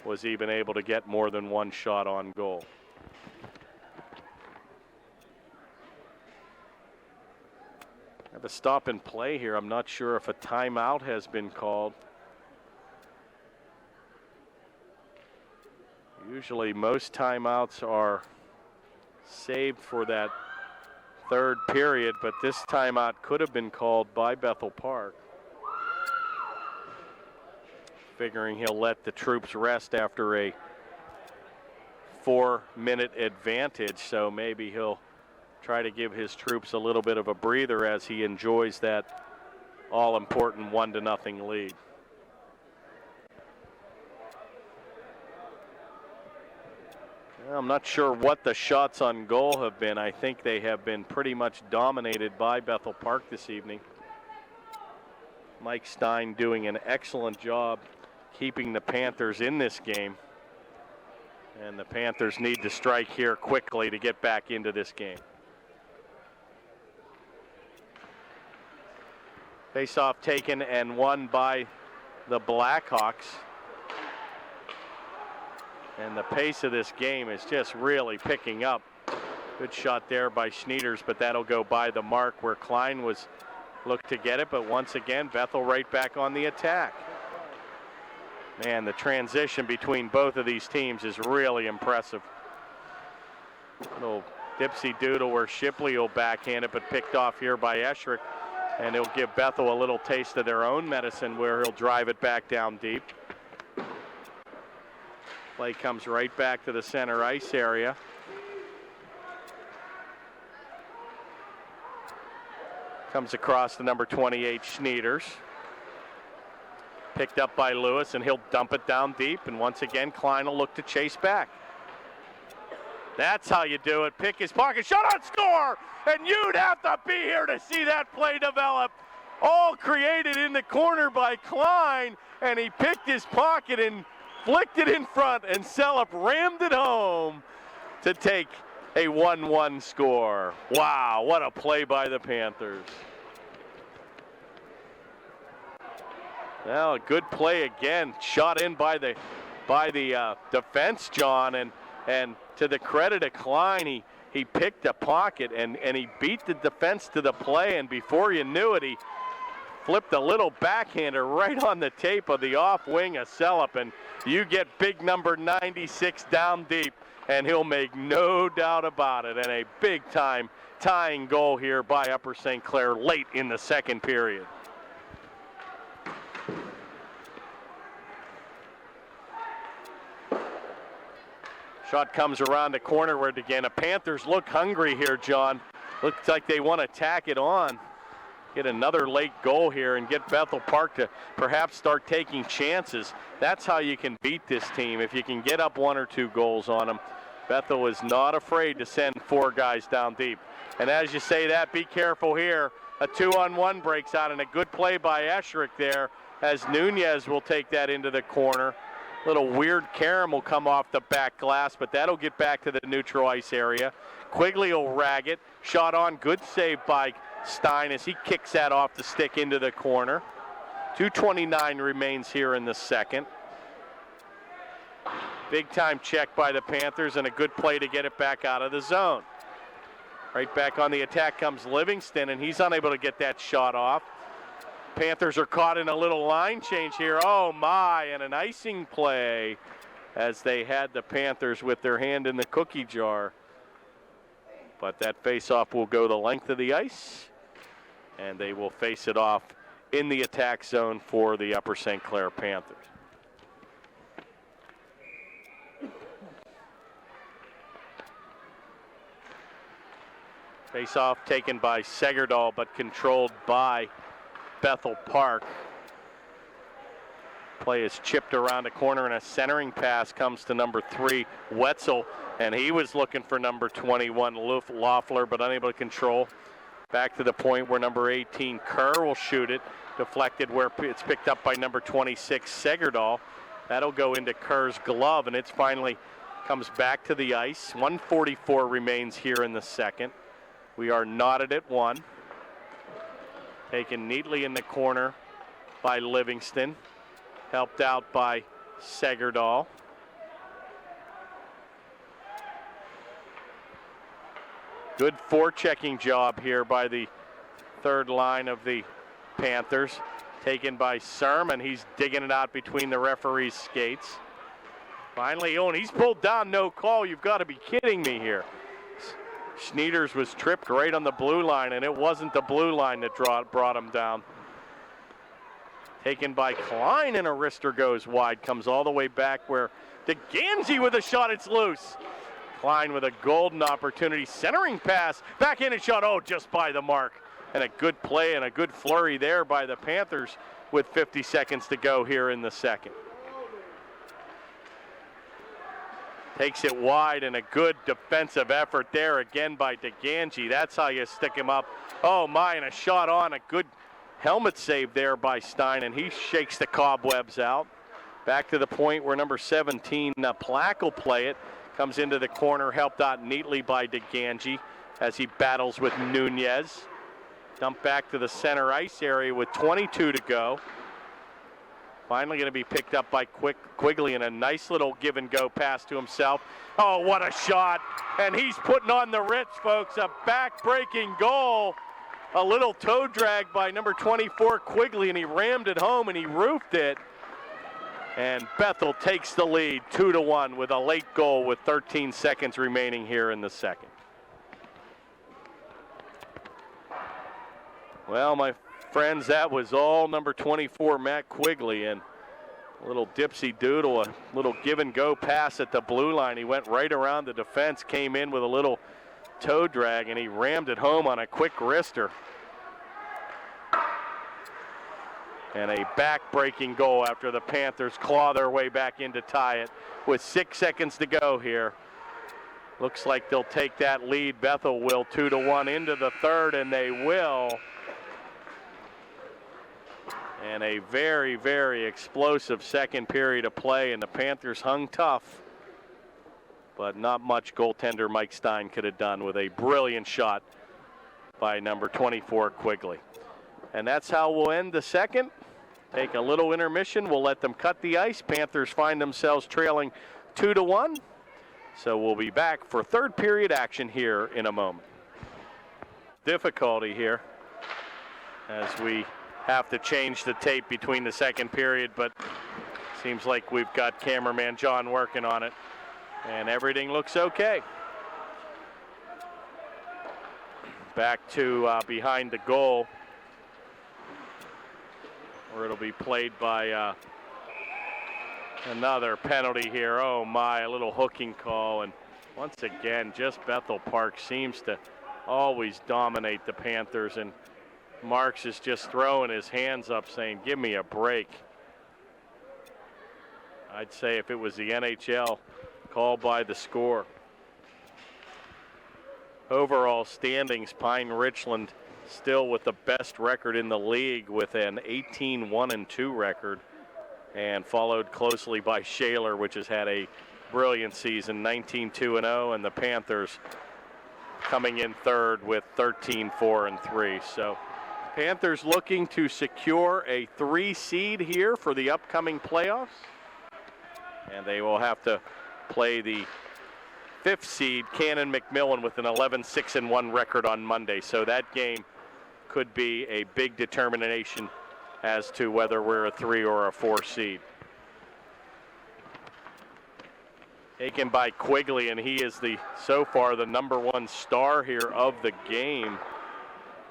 was even able to get more than 1 shot on goal. Have a stop and play here. I'm not sure if a timeout has been called. Usually most timeouts are saved for that third period, but this timeout could have been called by Bethel Park. Figuring he'll let the troops rest after a 4-minute advantage, so maybe he'll try to give his troops a little bit of a breather as he enjoys that all-important 1-0 lead. I'm not sure what the shots on goal have been. I think they have been pretty much dominated by Bethel Park this evening. Mike Stein doing an excellent job keeping the Panthers in this game. And the Panthers need to strike here quickly to get back into this game. Face-off taken and won by the Blackhawks. And the pace of this game is just really picking up. Good shot there by Schneiders, but that'll go by the mark where Klein was looked to get it. But once again, Bethel right back on the attack. Man, the transition between both of these teams is really impressive. Little dipsy doodle where Shipley will backhand it, but picked off here by Esherick. And he'll give Bethel a little taste of their own medicine where he'll drive it back down deep. Play comes right back to the center ice area. Comes across to number 28, Schneiders. Picked up by Lewis, and he'll dump it down deep. And once again, Klein will look to chase back. That's how you do it. Pick his pocket, shot on score! And you'd have to be here to see that play develop. All created in the corner by Klein, and he picked his pocket and flicked it in front, and Sellup rammed it home to take a 1-1 score. Wow, what a play by the Panthers. Well, a good play again, shot in by the defense, John, and to the credit of Klein, he picked a pocket and he beat the defense to the play, and before you knew it, he flipped a little backhander right on the tape of the off wing of Sellup, and you get big number 96 down deep, and he'll make no doubt about it. And a big time tying goal here by Upper St. Clair late in the second period. Shot comes around the corner where again the Panthers look hungry here, John. Looks like they want to tack it on. Get another late goal here and get Bethel Park to perhaps start taking chances. That's how you can beat this team, if you can get up 1 or 2 goals on them. Bethel is not afraid to send 4 guys down deep. And as you say that, be careful here. A 2-on-1 breaks out, and a good play by Esherick there as Nunez will take that into the corner. Little weird carom will come off the back glass, but that'll get back to the neutral ice area. Quigley will rag it. Shot on, good save by Stein as he kicks that off the stick into the corner. 2:29 remains here in the second. Big time check by the Panthers and a good play to get it back out of the zone. Right back on the attack comes Livingston, and he's unable to get that shot off. Panthers are caught in a little line change here. Oh my, and an icing play as they had the Panthers with their hand in the cookie jar. But that face-off will go the length of the ice, and they will face it off in the attack zone for the Upper St. Clair Panthers. Face-off taken by Segerdahl, but controlled by Bethel Park. Play is chipped around a corner, and a centering pass comes to number 3, Wetzel, and he was looking for number 21, Loeffler, but unable to control. Back to the point where number 18, Kerr, will shoot it. Deflected where it's picked up by number 26, Segerdahl. That'll go into Kerr's glove, and it's finally comes back to the ice. 1:44 remains here in the second. We are knotted at 1. Taken neatly in the corner by Livingston. Helped out by Segerdahl. Good forechecking job here by the third line of the Panthers. Taken by Sermon. He's digging it out between the referee's skates. Finally, and he's pulled down, no call. You've got to be kidding me here. Schneiders was tripped right on the blue line, and it wasn't the blue line that brought him down. Taken by Klein, and a wrister goes wide. Comes all the way back where DeGanzi with a shot, it's loose. Klein with a golden opportunity. Centering pass, backhanded shot, just by the mark. And a good play and a good flurry there by the Panthers with 50 seconds to go here in the second. Takes it wide, and a good defensive effort there again by DeGangi. That's how you stick him up. Oh my, and a shot on. A good helmet save there by Stein, and he shakes the cobwebs out. Back to the point where number 17, Plack will play it. Comes into the corner, helped out neatly by DeGangi as he battles with Nunez. Dump back to the center ice area with 22 to go. Finally going to be picked up by Quigley, and a nice little give and go pass to himself. Oh, what a shot. And he's putting on the Ritz, folks. A back-breaking goal. A little toe drag by number 24, Quigley, and he rammed it home and he roofed it. And Bethel takes the lead 2-1 with a late goal with 13 seconds remaining here in the second. Well, my friends, that was all number 24, Matt Quigley, and a little dipsy doodle, a little give and go pass at the blue line. He went right around the defense, came in with a little toe drag, and he rammed it home on a quick wrister. And a back-breaking goal after the Panthers claw their way back in to tie it with 6 seconds to go here. Looks like they'll take that lead. Bethel will 2-1 into the third, and they will. And a very, very explosive second period of play, and the Panthers hung tough. But not much goaltender Mike Stein could have done with a brilliant shot by number 24, Quigley. And that's how we'll end the second. Take a little intermission. We'll let them cut the ice. Panthers find themselves trailing 2-1. So we'll be back for third period action here in a moment. Difficulty here as we have to change the tape between the second period, but seems like we've got cameraman John working on it, and everything looks okay. Back to behind the goal, where it'll be played by another penalty here. Oh my, a little hooking call, and once again, just Bethel Park seems to always dominate the Panthers, and Marks is just throwing his hands up saying, give me a break. I'd say if it was the NHL, called by the score. Overall standings, Pine Richland still with the best record in the league with an 18-1-2 record, and followed closely by Shaler, which has had a brilliant season, 19-2-0, and the Panthers coming in third with 13-4-3. So Panthers looking to secure a 3 seed here for the upcoming playoffs, and they will have to play the 5th seed Cannon McMillan with an 11-6-1 record on Monday. So that game could be a big determination as to whether we're a 3 or a 4 seed. Taken by Quigley, and he is so far the #1 star here of the game.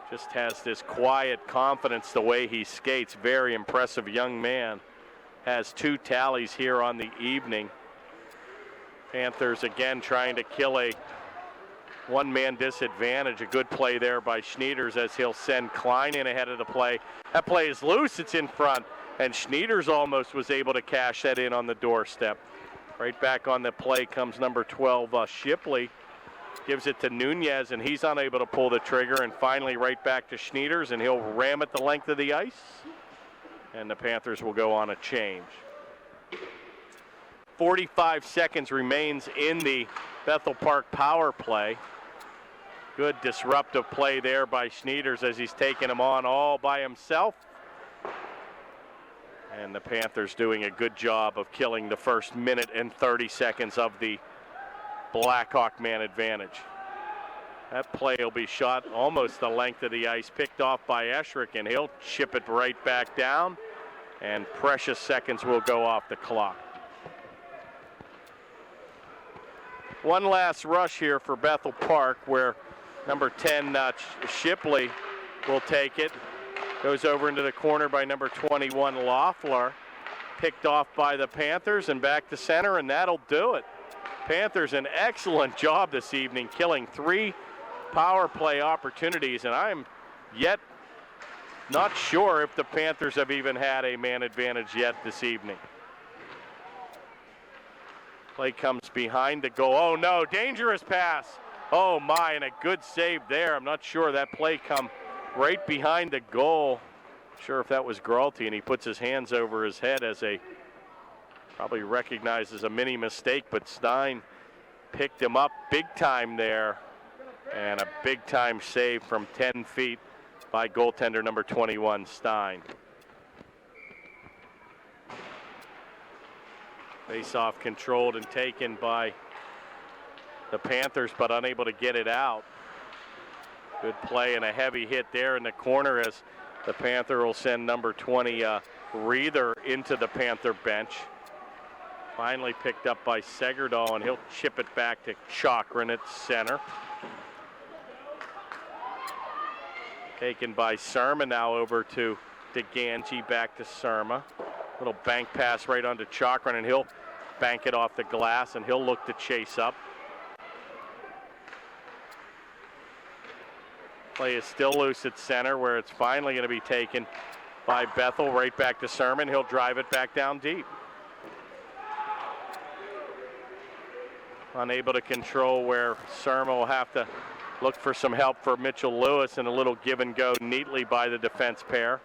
Just has this quiet confidence the way he skates. Very impressive young man. Has 2 tallies here on the evening. Panthers again trying to kill a one-man disadvantage. A good play there by Schneiders as he'll send Klein in ahead of the play. That play is loose, it's in front, and Schneiders almost was able to cash that in on the doorstep. Right back on the play comes number 12, Shipley. Gives it to Nunez, and he's unable to pull the trigger, and finally right back to Schneiders, and he'll ram it the length of the ice, and the Panthers will go on a change. 45 seconds remains in the Bethel Park power play. Good disruptive play there by Schneiders as he's taking him on all by himself. And the Panthers doing a good job of killing the first minute and 30 seconds of the Blackhawk man advantage. That play will be shot almost the length of the ice, picked off by Escherick, and he'll chip it right back down, and precious seconds will go off the clock. One last rush here for Bethel Park, where number 10, Shipley, will take it. Goes over into the corner by number 21, Loeffler. Picked off by the Panthers and back to center, and that'll do it. Panthers an excellent job this evening, killing 3 power play opportunities, and I'm yet not sure if the Panthers have even had a man advantage yet this evening. Play comes behind the goal. Oh no, dangerous pass. Oh my, and a good save there. I'm not sure that play come right behind the goal. Not sure if that was Gralty, and he puts his hands over his head as probably recognizes a mini mistake, but Stein picked him up big time there. And a big time save from 10 feet by goaltender number 21, Stein. Face-off controlled and taken by the Panthers, but unable to get it out. Good play and a heavy hit there in the corner as the Panther will send number 20, Reether, into the Panther bench. Finally picked up by Segerdal, and he'll chip it back to Chakrin at center. Taken by Surma, now over to DeGangi, back to Surma. Little bank pass right onto Chakrin, and he'll bank it off the glass, and he'll look to chase up. Play is still loose at center, where it's finally going to be taken by Bethel, right back to Surma. He'll drive it back down deep. Unable to control, where Surma will have to look for some help for Mitchell Lewis, and a little give and go neatly by the defense pair.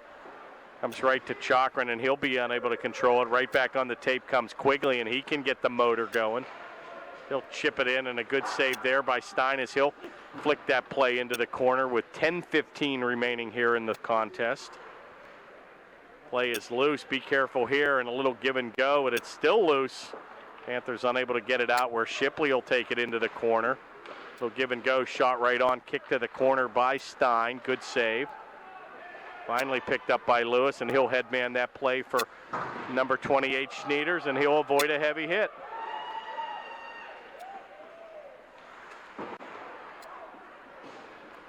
Comes right to Chakrin, and he'll be unable to control it. Right back on the tape comes Quigley, and he can get the motor going. He'll chip it in, and a good save there by Stein as he'll flick that play into the corner with 10:15 remaining here in the contest. Play is loose. Be careful here, and a little give and go, and it's still loose. Panthers unable to get it out, where Shipley will take it into the corner. Little give and go, shot right on, kick to the corner by Stein. Good save. Finally picked up by Lewis, and he'll headman that play for number 28, Schneiders, and he'll avoid a heavy hit.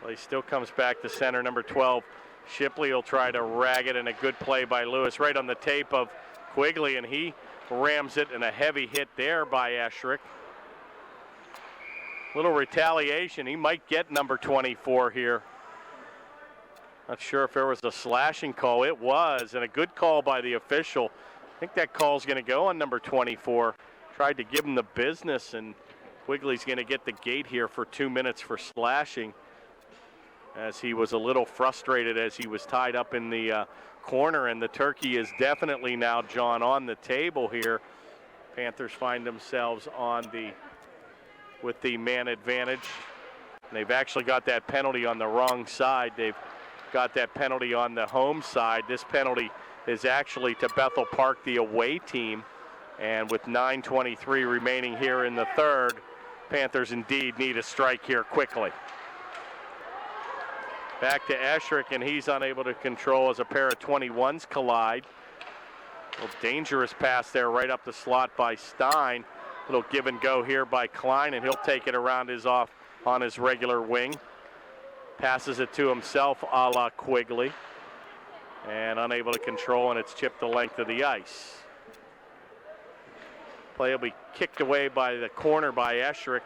Play still comes back to center, number 12. Shipley will try to rag it, and a good play by Lewis right on the tape of Quigley, and he rams it, and a heavy hit there by Esherick. Little retaliation. He might get number 24 here. Not sure if there was a slashing call. It was, and a good call by the official. I think that call's going to go on number 24. Tried to give him the business, and Quigley's going to get the gate here for 2 minutes for slashing, as he was a little frustrated as he was tied up in the corner, and the turkey is definitely now, John, on the table here. Panthers find themselves with the man advantage. And they've actually got that penalty on the wrong side. They've got that penalty on the home side. This penalty is actually to Bethel Park, the away team. And with 9:23 remaining here in the third, Panthers indeed need a strike here quickly. Back to Esherick, and he's unable to control as a pair of 21s collide. A little dangerous pass there right up the slot by Stein. Little give and go here by Klein, and he'll take it around on his regular wing. Passes it to himself, a la Quigley. And unable to control, and it's chipped the length of the ice. Play will be kicked away by the corner by Esherick.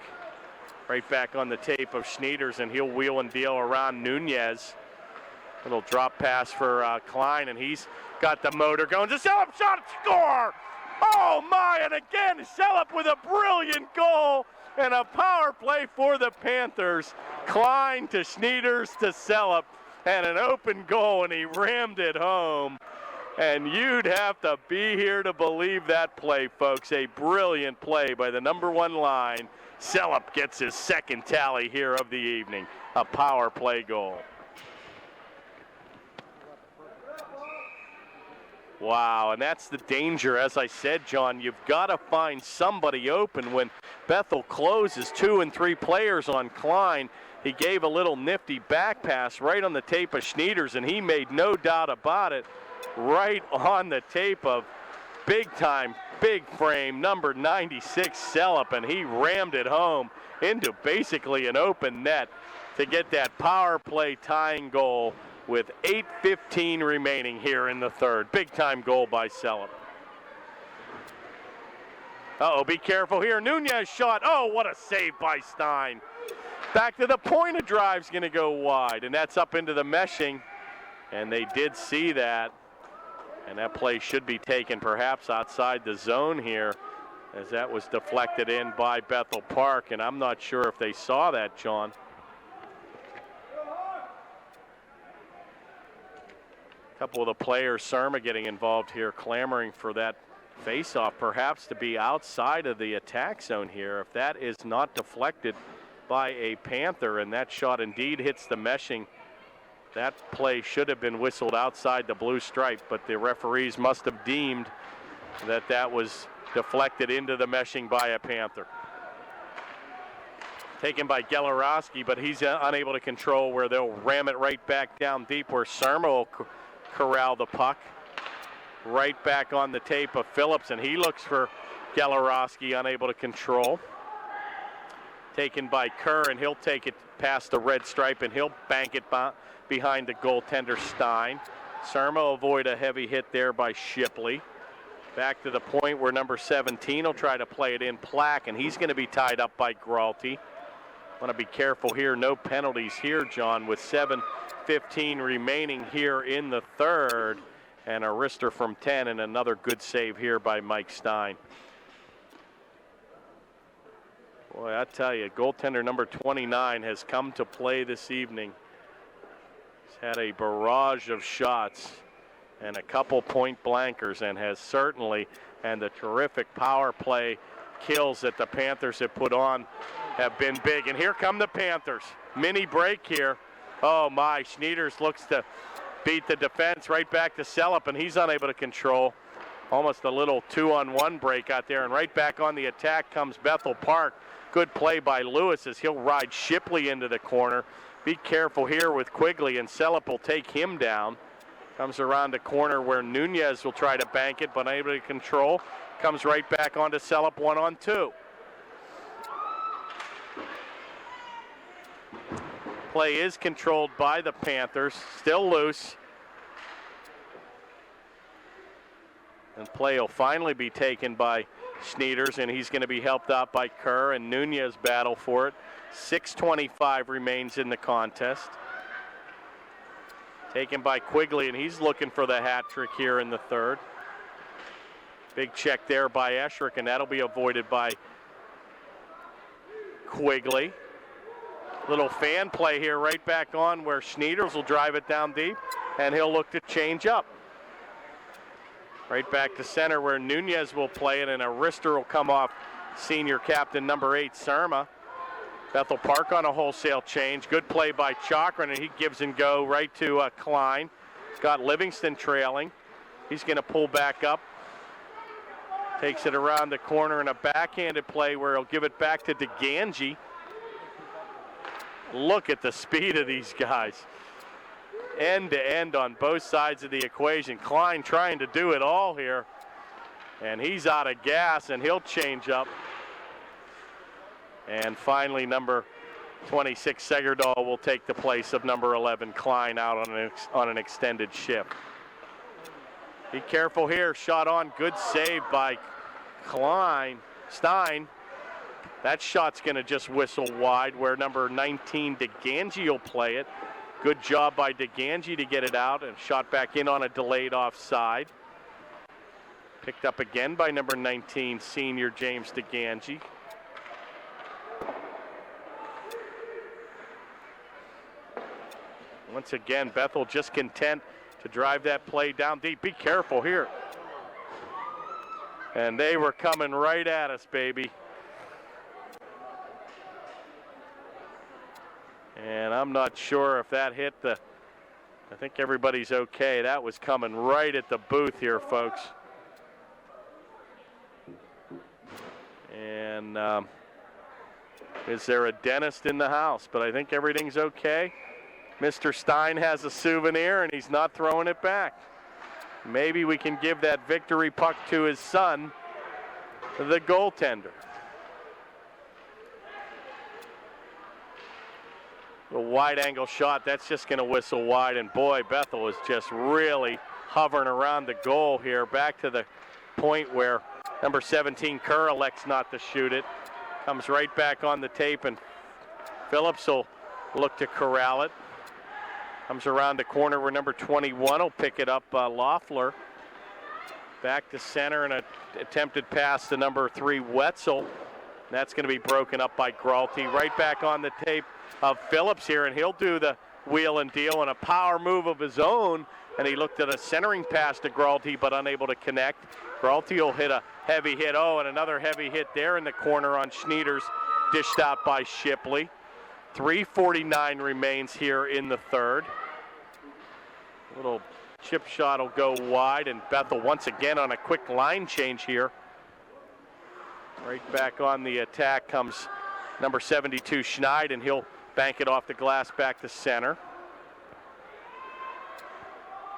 Right back on the tape of Schneiders, and he'll wheel and deal around Nunez. Little drop pass for Klein, and he's got the motor going. Just Sellup shot, score! Oh my, and again, Sellup with a brilliant goal and a power play for the Panthers. Klein to Schneiders to Sellup, and an open goal, and he rammed it home. And you'd have to be here to believe that play, folks. A brilliant play by the number 1 line. Sellup gets his second tally here of the evening. A power play goal. Wow, and that's the danger. As I said, John, you've got to find somebody open. When Bethel closes 2 and 3 players on Klein, he gave a little nifty back pass right on the tape of Schneiders, and he made no doubt about it. Right on the tape of big time, big frame, number 96, Sellup, and he rammed it home into basically an open net to get that power play tying goal with 8:15 remaining here in the third. Big time goal by Sellup. Uh-oh, be careful here. Nunez shot. Oh, what a save by Stein. Back to the point, a drive's going to go wide, and that's up into the meshing, and they did see that. And that play should be taken perhaps outside the zone here, as that was deflected in by Bethel Park, and I'm not sure if they saw that, John. A couple of the players, Surma getting involved here, clamoring for that face-off, perhaps to be outside of the attack zone here. If that is not deflected by a Panther, and that shot indeed hits the meshing, that play should have been whistled outside the blue stripe, but the referees must have deemed that that was deflected into the meshing by a Panther. Taken by Gelorowski, but he's unable to control where they'll ram it right back down deep where Surma will corral the puck. Right back on the tape of Phillips, and he looks for Gelorowski, unable to control. Taken by Kerr, and he'll take it past the red stripe, and he'll bank it behind the goaltender Stein. Surma will avoid a heavy hit there by Shipley. Back to the point where number 17 will try to play it in, Plack, and he's going to be tied up by Gralty. Want to be careful here. No penalties here, John, with 7:15 remaining here in the third. And a wrister from 10, and another good save here by Mike Stein. Boy, I tell you, goaltender number 29 has come to play this evening. He's had a barrage of shots and a couple point blankers, and has certainly, and the terrific power play kills that the Panthers have put on have been big. And here come the Panthers. Mini break here. Oh my, Schneiders looks to beat the defense right back to Sellup, and he's unable to control. Almost a little 2-on-1 break out there, and right back on the attack comes Bethel Park. Good play by Lewis as he'll ride Shipley into the corner. Be careful here with Quigley, and Sellup will take him down. Comes around the corner where Nunez will try to bank it, but unable to control. Comes right back onto Sellup 1-on-2. Play is controlled by the Panthers, still loose. And play will finally be taken by Schneiders, and he's going to be helped out by Kerr, and Nunez battle for it. 6:25 remains in the contest. Taken by Quigley, and he's looking for the hat trick here in the third. Big check there by Esherick, and that'll be avoided by Quigley. Little fan play here right back on where Schneiders will drive it down deep, and he'll look to change up. Right back to center where Nunez will play it, and a wrister will come off senior captain number 8, Surma. Bethel Park on a wholesale change. Good play by Chakran, and he gives and go right to Klein. He's got Livingston trailing. He's going to pull back up. Takes it around the corner in a backhanded play where he'll give it back to DeGangi. Look at the speed of these guys. End to end on both sides of the equation. Klein trying to do it all here. And he's out of gas, and he'll change up. And finally, number 26, Segerdahl, will take the place of number 11, Klein, out on an extended shift. Be careful here. Shot on. Good save by Stein. That shot's going to just whistle wide where number 19, DeGangi, will play it. Good job by DeGangi to get it out, and shot back in on a delayed offside. Picked up again by number 19, senior James DeGangi. Once again, Bethel just content to drive that play down deep. Be careful here. And they were coming right at us, baby. And I'm not sure if that hit the, I think everybody's okay. That was coming right at the booth here, folks. And is there a dentist in the house? But I think everything's okay. Mr. Stein has a souvenir, and he's not throwing it back. Maybe we can give that victory puck to his son, the goaltender. A wide angle shot, that's just going to whistle wide, and boy, Bethel is just really hovering around the goal here. Back to the point where number 17, Kerr, elects not to shoot it. Comes right back on the tape, and Phillips will look to corral it. Comes around the corner where number 21 will pick it up, Loeffler. Back to center and an attempted pass to number 3, Wetzel. That's going to be broken up by Gralty. Right back on the tape of Phillips here, and he'll do the wheel and deal and a power move of his own. And he looked at a centering pass to Gralty, but unable to connect. Gralty will hit a heavy hit. Oh, and another heavy hit there in the corner on Schneiders, dished out by Shipley. 3:49 remains here in the third. Little chip shot will go wide, and Bethel once again on a quick line change here. Right back on the attack comes number 72, Schneid, and he'll bank it off the glass back to center.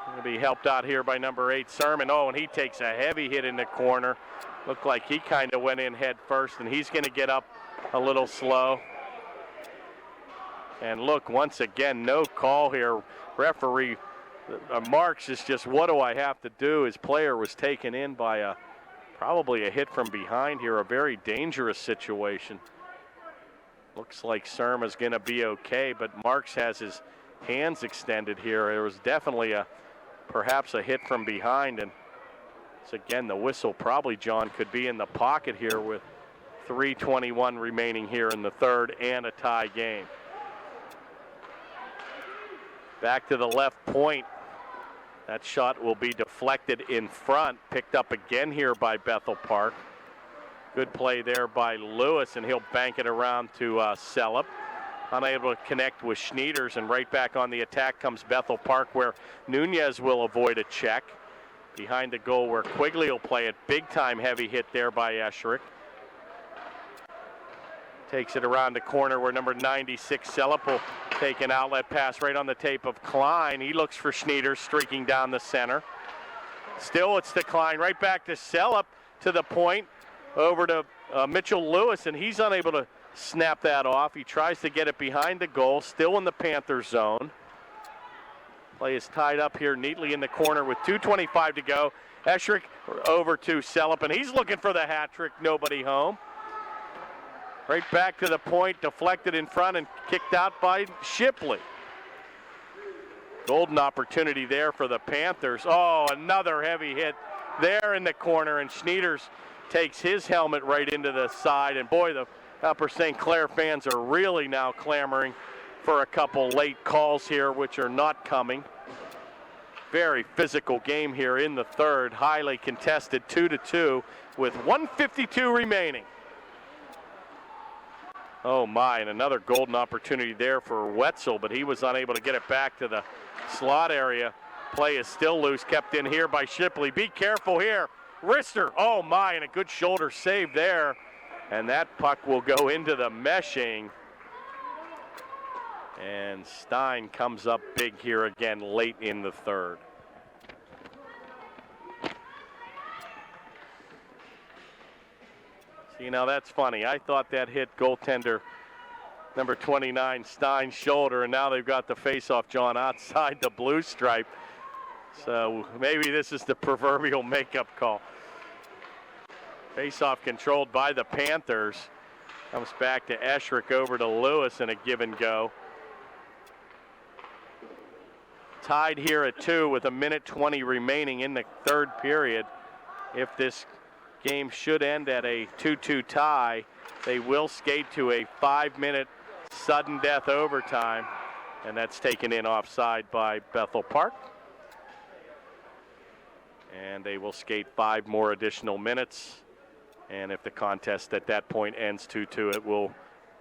Going to be helped out here by number 8, Sermon. Oh, and he takes a heavy hit in the corner. Looked like he kind of went in head first, and he's going to get up a little slow. And look, once again, no call here. Referee Marks is just, what do I have to do? His player was taken in by probably a hit from behind here, a very dangerous situation. Looks like Serma's going to be okay, but Marks has his hands extended here. There was definitely perhaps a hit from behind, and so again, the whistle probably, John, could be in the pocket here with 3:21 remaining here in the third and a tie game. Back to the left point. That shot will be deflected in front, picked up again here by Bethel Park. Good play there by Lewis, and he'll bank it around to Sellup. Unable to connect with Schneiders, and right back on the attack comes Bethel Park, where Nunez will avoid a check. Behind the goal where Quigley will play it. Big time heavy hit there by Escherick. Takes it around the corner where number 96, Sellup, will take an outlet pass right on the tape of Klein. He looks for Schneiders streaking down the center. Still it's to Klein, right back to Sellup, to the point, over to Mitchell Lewis, and he's unable to snap that off. He tries to get it behind the goal, still in the Panther zone. Play is tied up here neatly in the corner with 2:25 to go. Escherick over to Sellup, and he's looking for the hat trick, nobody home. Right back to the point, deflected in front and kicked out by Shipley. Golden opportunity there for the Panthers. Oh, another heavy hit there in the corner, and Schneiders takes his helmet right into the side. And boy, the Upper St. Clair fans are really now clamoring for a couple late calls here, which are not coming. Very physical game here in the third, highly contested, 2-2 with 1:52 remaining. Oh my, and another golden opportunity there for Wetzel, but he was unable to get it back to the slot area. Play is still loose, kept in here by Shipley. Be careful here. Rister, oh my, and a good shoulder save there. And that puck will go into the meshing. And Stein comes up big here again late in the third. See, now that's funny. I thought that hit goaltender number 29, Stein's shoulder, and now they've got the face-off, John, outside the blue stripe. So maybe this is the proverbial makeup call. Face-off controlled by the Panthers. Comes back to Escherick, over to Lewis, and a give and go. Tied here at 2 with 1:20 remaining in the third period. If this game should end at a 2-2 tie, they will skate to a 5-minute sudden death overtime, and that's taken in offside by Bethel Park. And they will skate 5 more additional minutes, and if the contest at that point ends 2-2, it will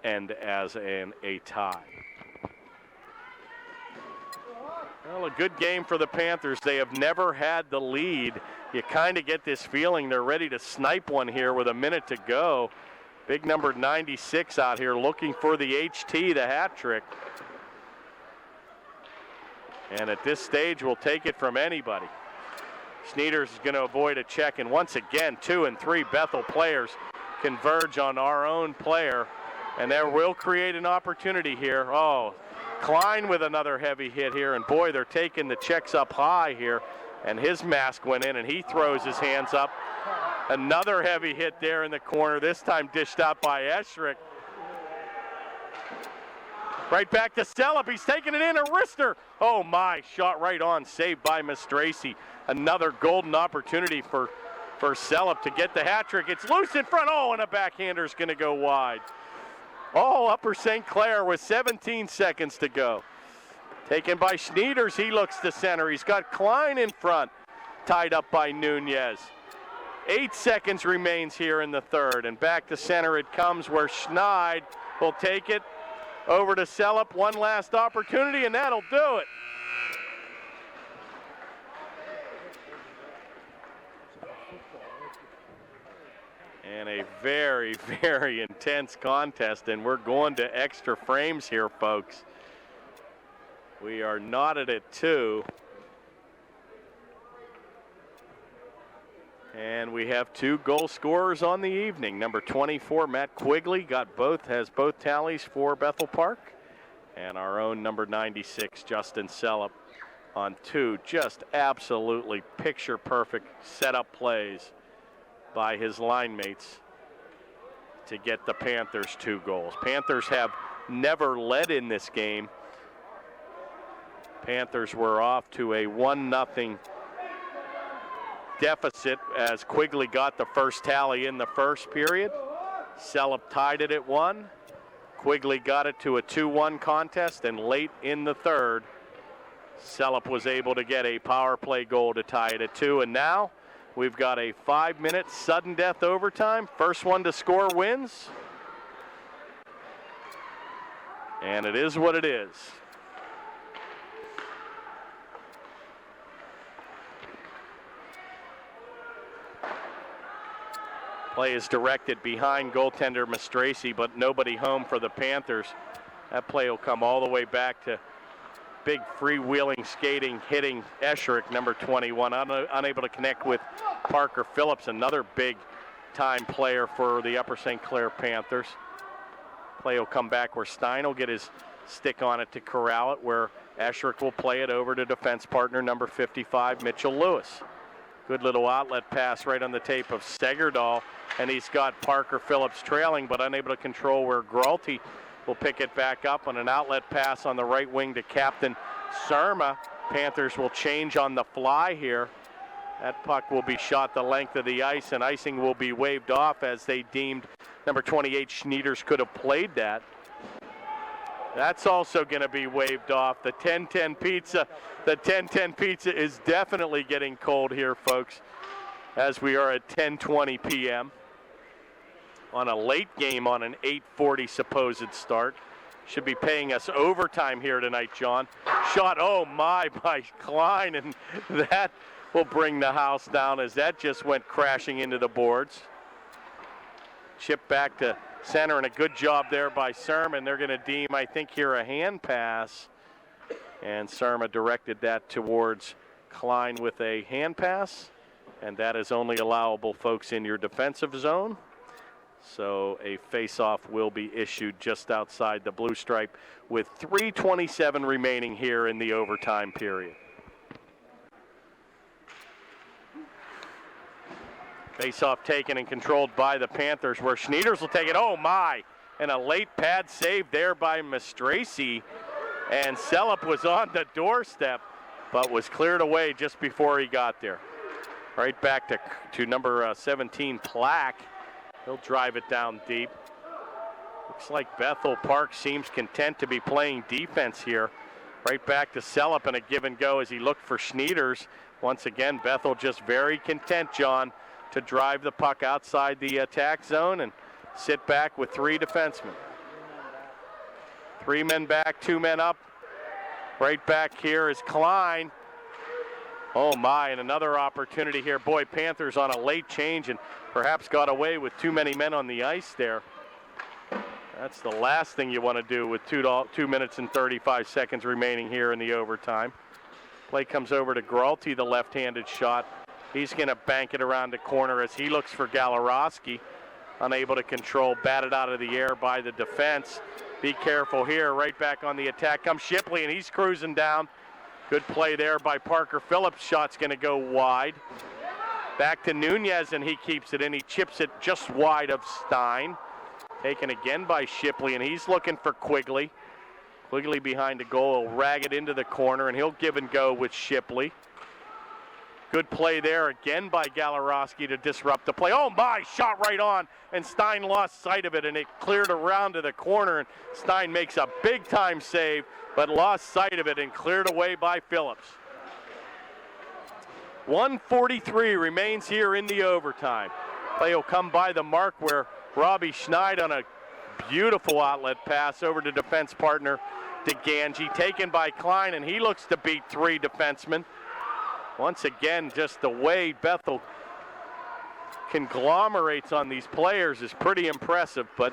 end as a tie. Well, a good game for the Panthers. They have never had the lead. You kind of get this feeling they're ready to snipe one here with a minute to go. Big number 96 out here looking for the HT, the hat trick. And at this stage, we'll take it from anybody. Schneiders is going to avoid a check, and once again, 2 and 3 Bethel players converge on our own player, and that will create an opportunity here. Oh, Klein with another heavy hit here, and boy, they're taking the checks up high here, and his mask went in, and he throws his hands up. Another heavy hit there in the corner, this time dished out by Escherick. Right back to Cellup. He's taking it in. A wrister. Oh, my. Shot right on. Saved by Mastracey. Another golden opportunity for Cellup to get the hat trick. It's loose in front. Oh, and a backhander's going to go wide. All Upper St. Clair with 17 seconds to go. Taken by Schneiders. He looks to center. He's got Klein in front. Tied up by Nunez. 8 seconds remains here in the third. And back to center it comes where Schneid will take it. Over to Cellup, one last opportunity, and that'll do it. And a very, very intense contest, and we're going to extra frames here, folks. We are knotted at 2. And we have 2 goal scorers on the evening. Number 24, Matt Quigley, has both tallies for Bethel Park. And our own number 96, Justin Cellup, on 2 just absolutely picture-perfect setup plays by his line mates to get the Panthers 2 goals. Panthers have never led in this game. Panthers were off to a 1-0 deficit as Quigley got the first tally in the first period. Cellup tied it at 1. Quigley got it to a 2-1 contest, and late in the third, Cellup was able to get a power play goal to tie it at 2. And now we've got a 5-minute sudden death overtime. First one to score wins. And it is what it is. Play is directed behind goaltender Mastracey, but nobody home for the Panthers. That play will come all the way back to big freewheeling, skating, hitting Esherick, number 21, unable to connect with Parker Phillips, another big-time player for the Upper St. Clair Panthers. Play will come back where Stein will get his stick on it to corral it, where Esherick will play it over to defense partner number 55, Mitchell Lewis. Good little outlet pass right on the tape of Segerdahl, and he's got Parker Phillips trailing, but unable to control where Gralty will pick it back up on an outlet pass on the right wing to Captain Surma. Panthers will change on the fly here. That puck will be shot the length of the ice, and icing will be waved off as they deemed number 28 Schneiders could have played that. That's also going to be waved off. The 10-10 pizza is definitely getting cold here, folks, as we are at 10:20 p.m. on a late game on an 8:40 supposed start. Should be paying us overtime here tonight, John. Shot, oh my, by Klein, and that will bring the house down as that just went crashing into the boards. Chip back to center, and a good job there by Sermon. They're going to deem, I think, here a hand pass. And Sermon directed that towards Klein with a hand pass. And that is only allowable, folks, in your defensive zone. So a face-off will be issued just outside the blue stripe with 3:27 remaining here in the overtime period. Face-off taken and controlled by the Panthers, where Schneiders will take it. Oh, my. And a late pad save there by Mastracey. And Cellup was on the doorstep, but was cleared away just before he got there. Right back to number 17, Plack. He'll drive it down deep. Looks like Bethel Park seems content to be playing defense here. Right back to Cellup and a give and go as he looked for Schneiders. Once again, Bethel just very content, John, to drive the puck outside the attack zone and sit back with 3 defensemen. 3 men back, 2 men up. Right back here is Klein. Oh my, and another opportunity here. Boy, Panthers on a late change and perhaps got away with too many men on the ice there. That's the last thing you want to do with 2 minutes and 35 seconds remaining here in the overtime. Play comes over to Gralty, the left-handed shot. He's going to bank it around the corner as he looks for Galarowski. Unable to control, batted out of the air by the defense. Be careful here. Right back on the attack comes Shipley, and he's cruising down. Good play there by Parker Phillips. Shot's going to go wide. Back to Nunez, and he keeps it in. He chips it just wide of Stein. Taken again by Shipley, and he's looking for Quigley. Quigley behind the goal will rag it into the corner, and he'll give and go with Shipley. Good play there again by Galarowski to disrupt the play. Oh my, shot right on, and Stein lost sight of it, and it cleared around to the corner, and Stein makes a big time save, but lost sight of it and cleared away by Phillips. 1:43 remains here in the overtime. Play will come by the mark where Robbie Schneid on a beautiful outlet pass over to defense partner DeGangi, taken by Klein, and he looks to beat 3 defensemen. Once again, just the way Bethel conglomerates on these players is pretty impressive, but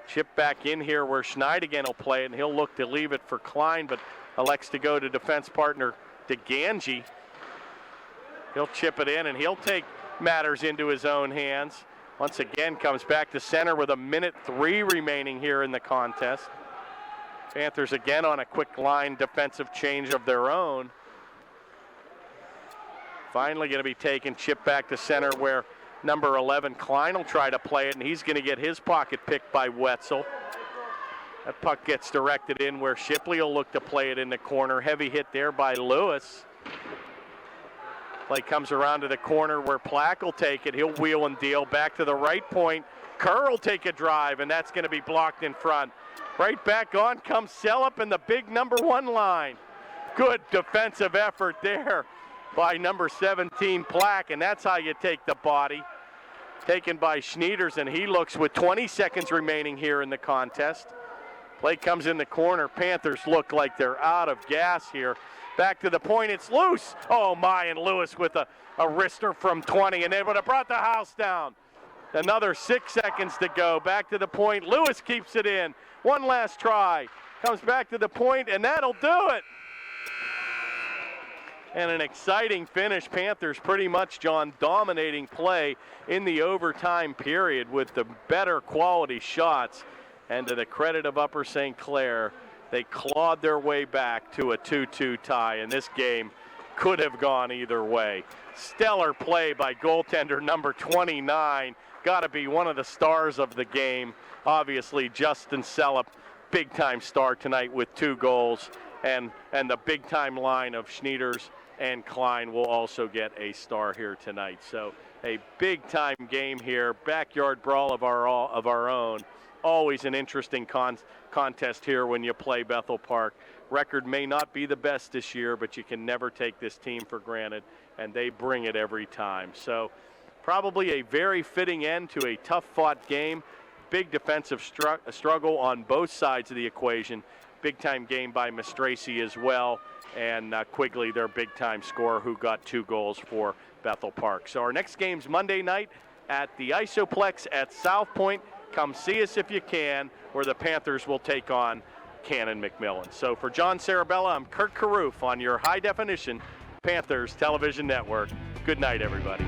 chip back in here where Schneid again will play it, and he'll look to leave it for Klein, but elects to go to defense partner DeGangi. He'll chip it in, and he'll take matters into his own hands. Once again, comes back to center with 1:03 remaining here in the contest. Panthers again on a quick line defensive change of their own. Finally going to be taken, chip back to center where number 11 Klein will try to play it, and he's going to get his pocket picked by Wetzel. That puck gets directed in where Shipley will look to play it in the corner. Heavy hit there by Lewis. Play comes around to the corner where Plack will take it. He'll wheel and deal back to the right point. Kerr will take a drive, and that's going to be blocked in front. Right back on comes Sellup in the big number 1 line. Good defensive effort there by number 17 Plack, and that's how you take the body. Taken by Schneiders, and he looks with 20 seconds remaining here in the contest. Play comes in the corner. Panthers look like they're out of gas here. Back to the point, it's loose. Oh my, and Lewis with a wrister from 20, and they would have brought the house down. Another 6 seconds to go. Back to the point. Lewis keeps it in. One last try. Comes back to the point, and that'll do it. And an exciting finish. Panthers pretty much, John, dominating play in the overtime period with the better quality shots. And to the credit of Upper St. Clair, they clawed their way back to a 2-2 tie, and this game could have gone either way. Stellar play by goaltender number 29. Got to be one of the stars of the game. Obviously, Justin Sellup, big-time star tonight with 2 goals. And the big-time line of Schneiders and Klein will also get a star here tonight. So a big-time game here. Backyard brawl of our own. Always an interesting contest here when you play Bethel Park. Record may not be the best this year, but you can never take this team for granted, and they bring it every time. So probably a very fitting end to a tough-fought game. Big defensive struggle on both sides of the equation. Big-time game by Mastracey as well, and Quigley, their big-time scorer, who got 2 goals for Bethel Park. So our next game's Monday night at the Isoplex at South Point. Come see us if you can, where the Panthers will take on Cannon McMillan. So for John Sarabella, I'm Kurt Carruth on your high-definition Panthers television network. Good night, everybody.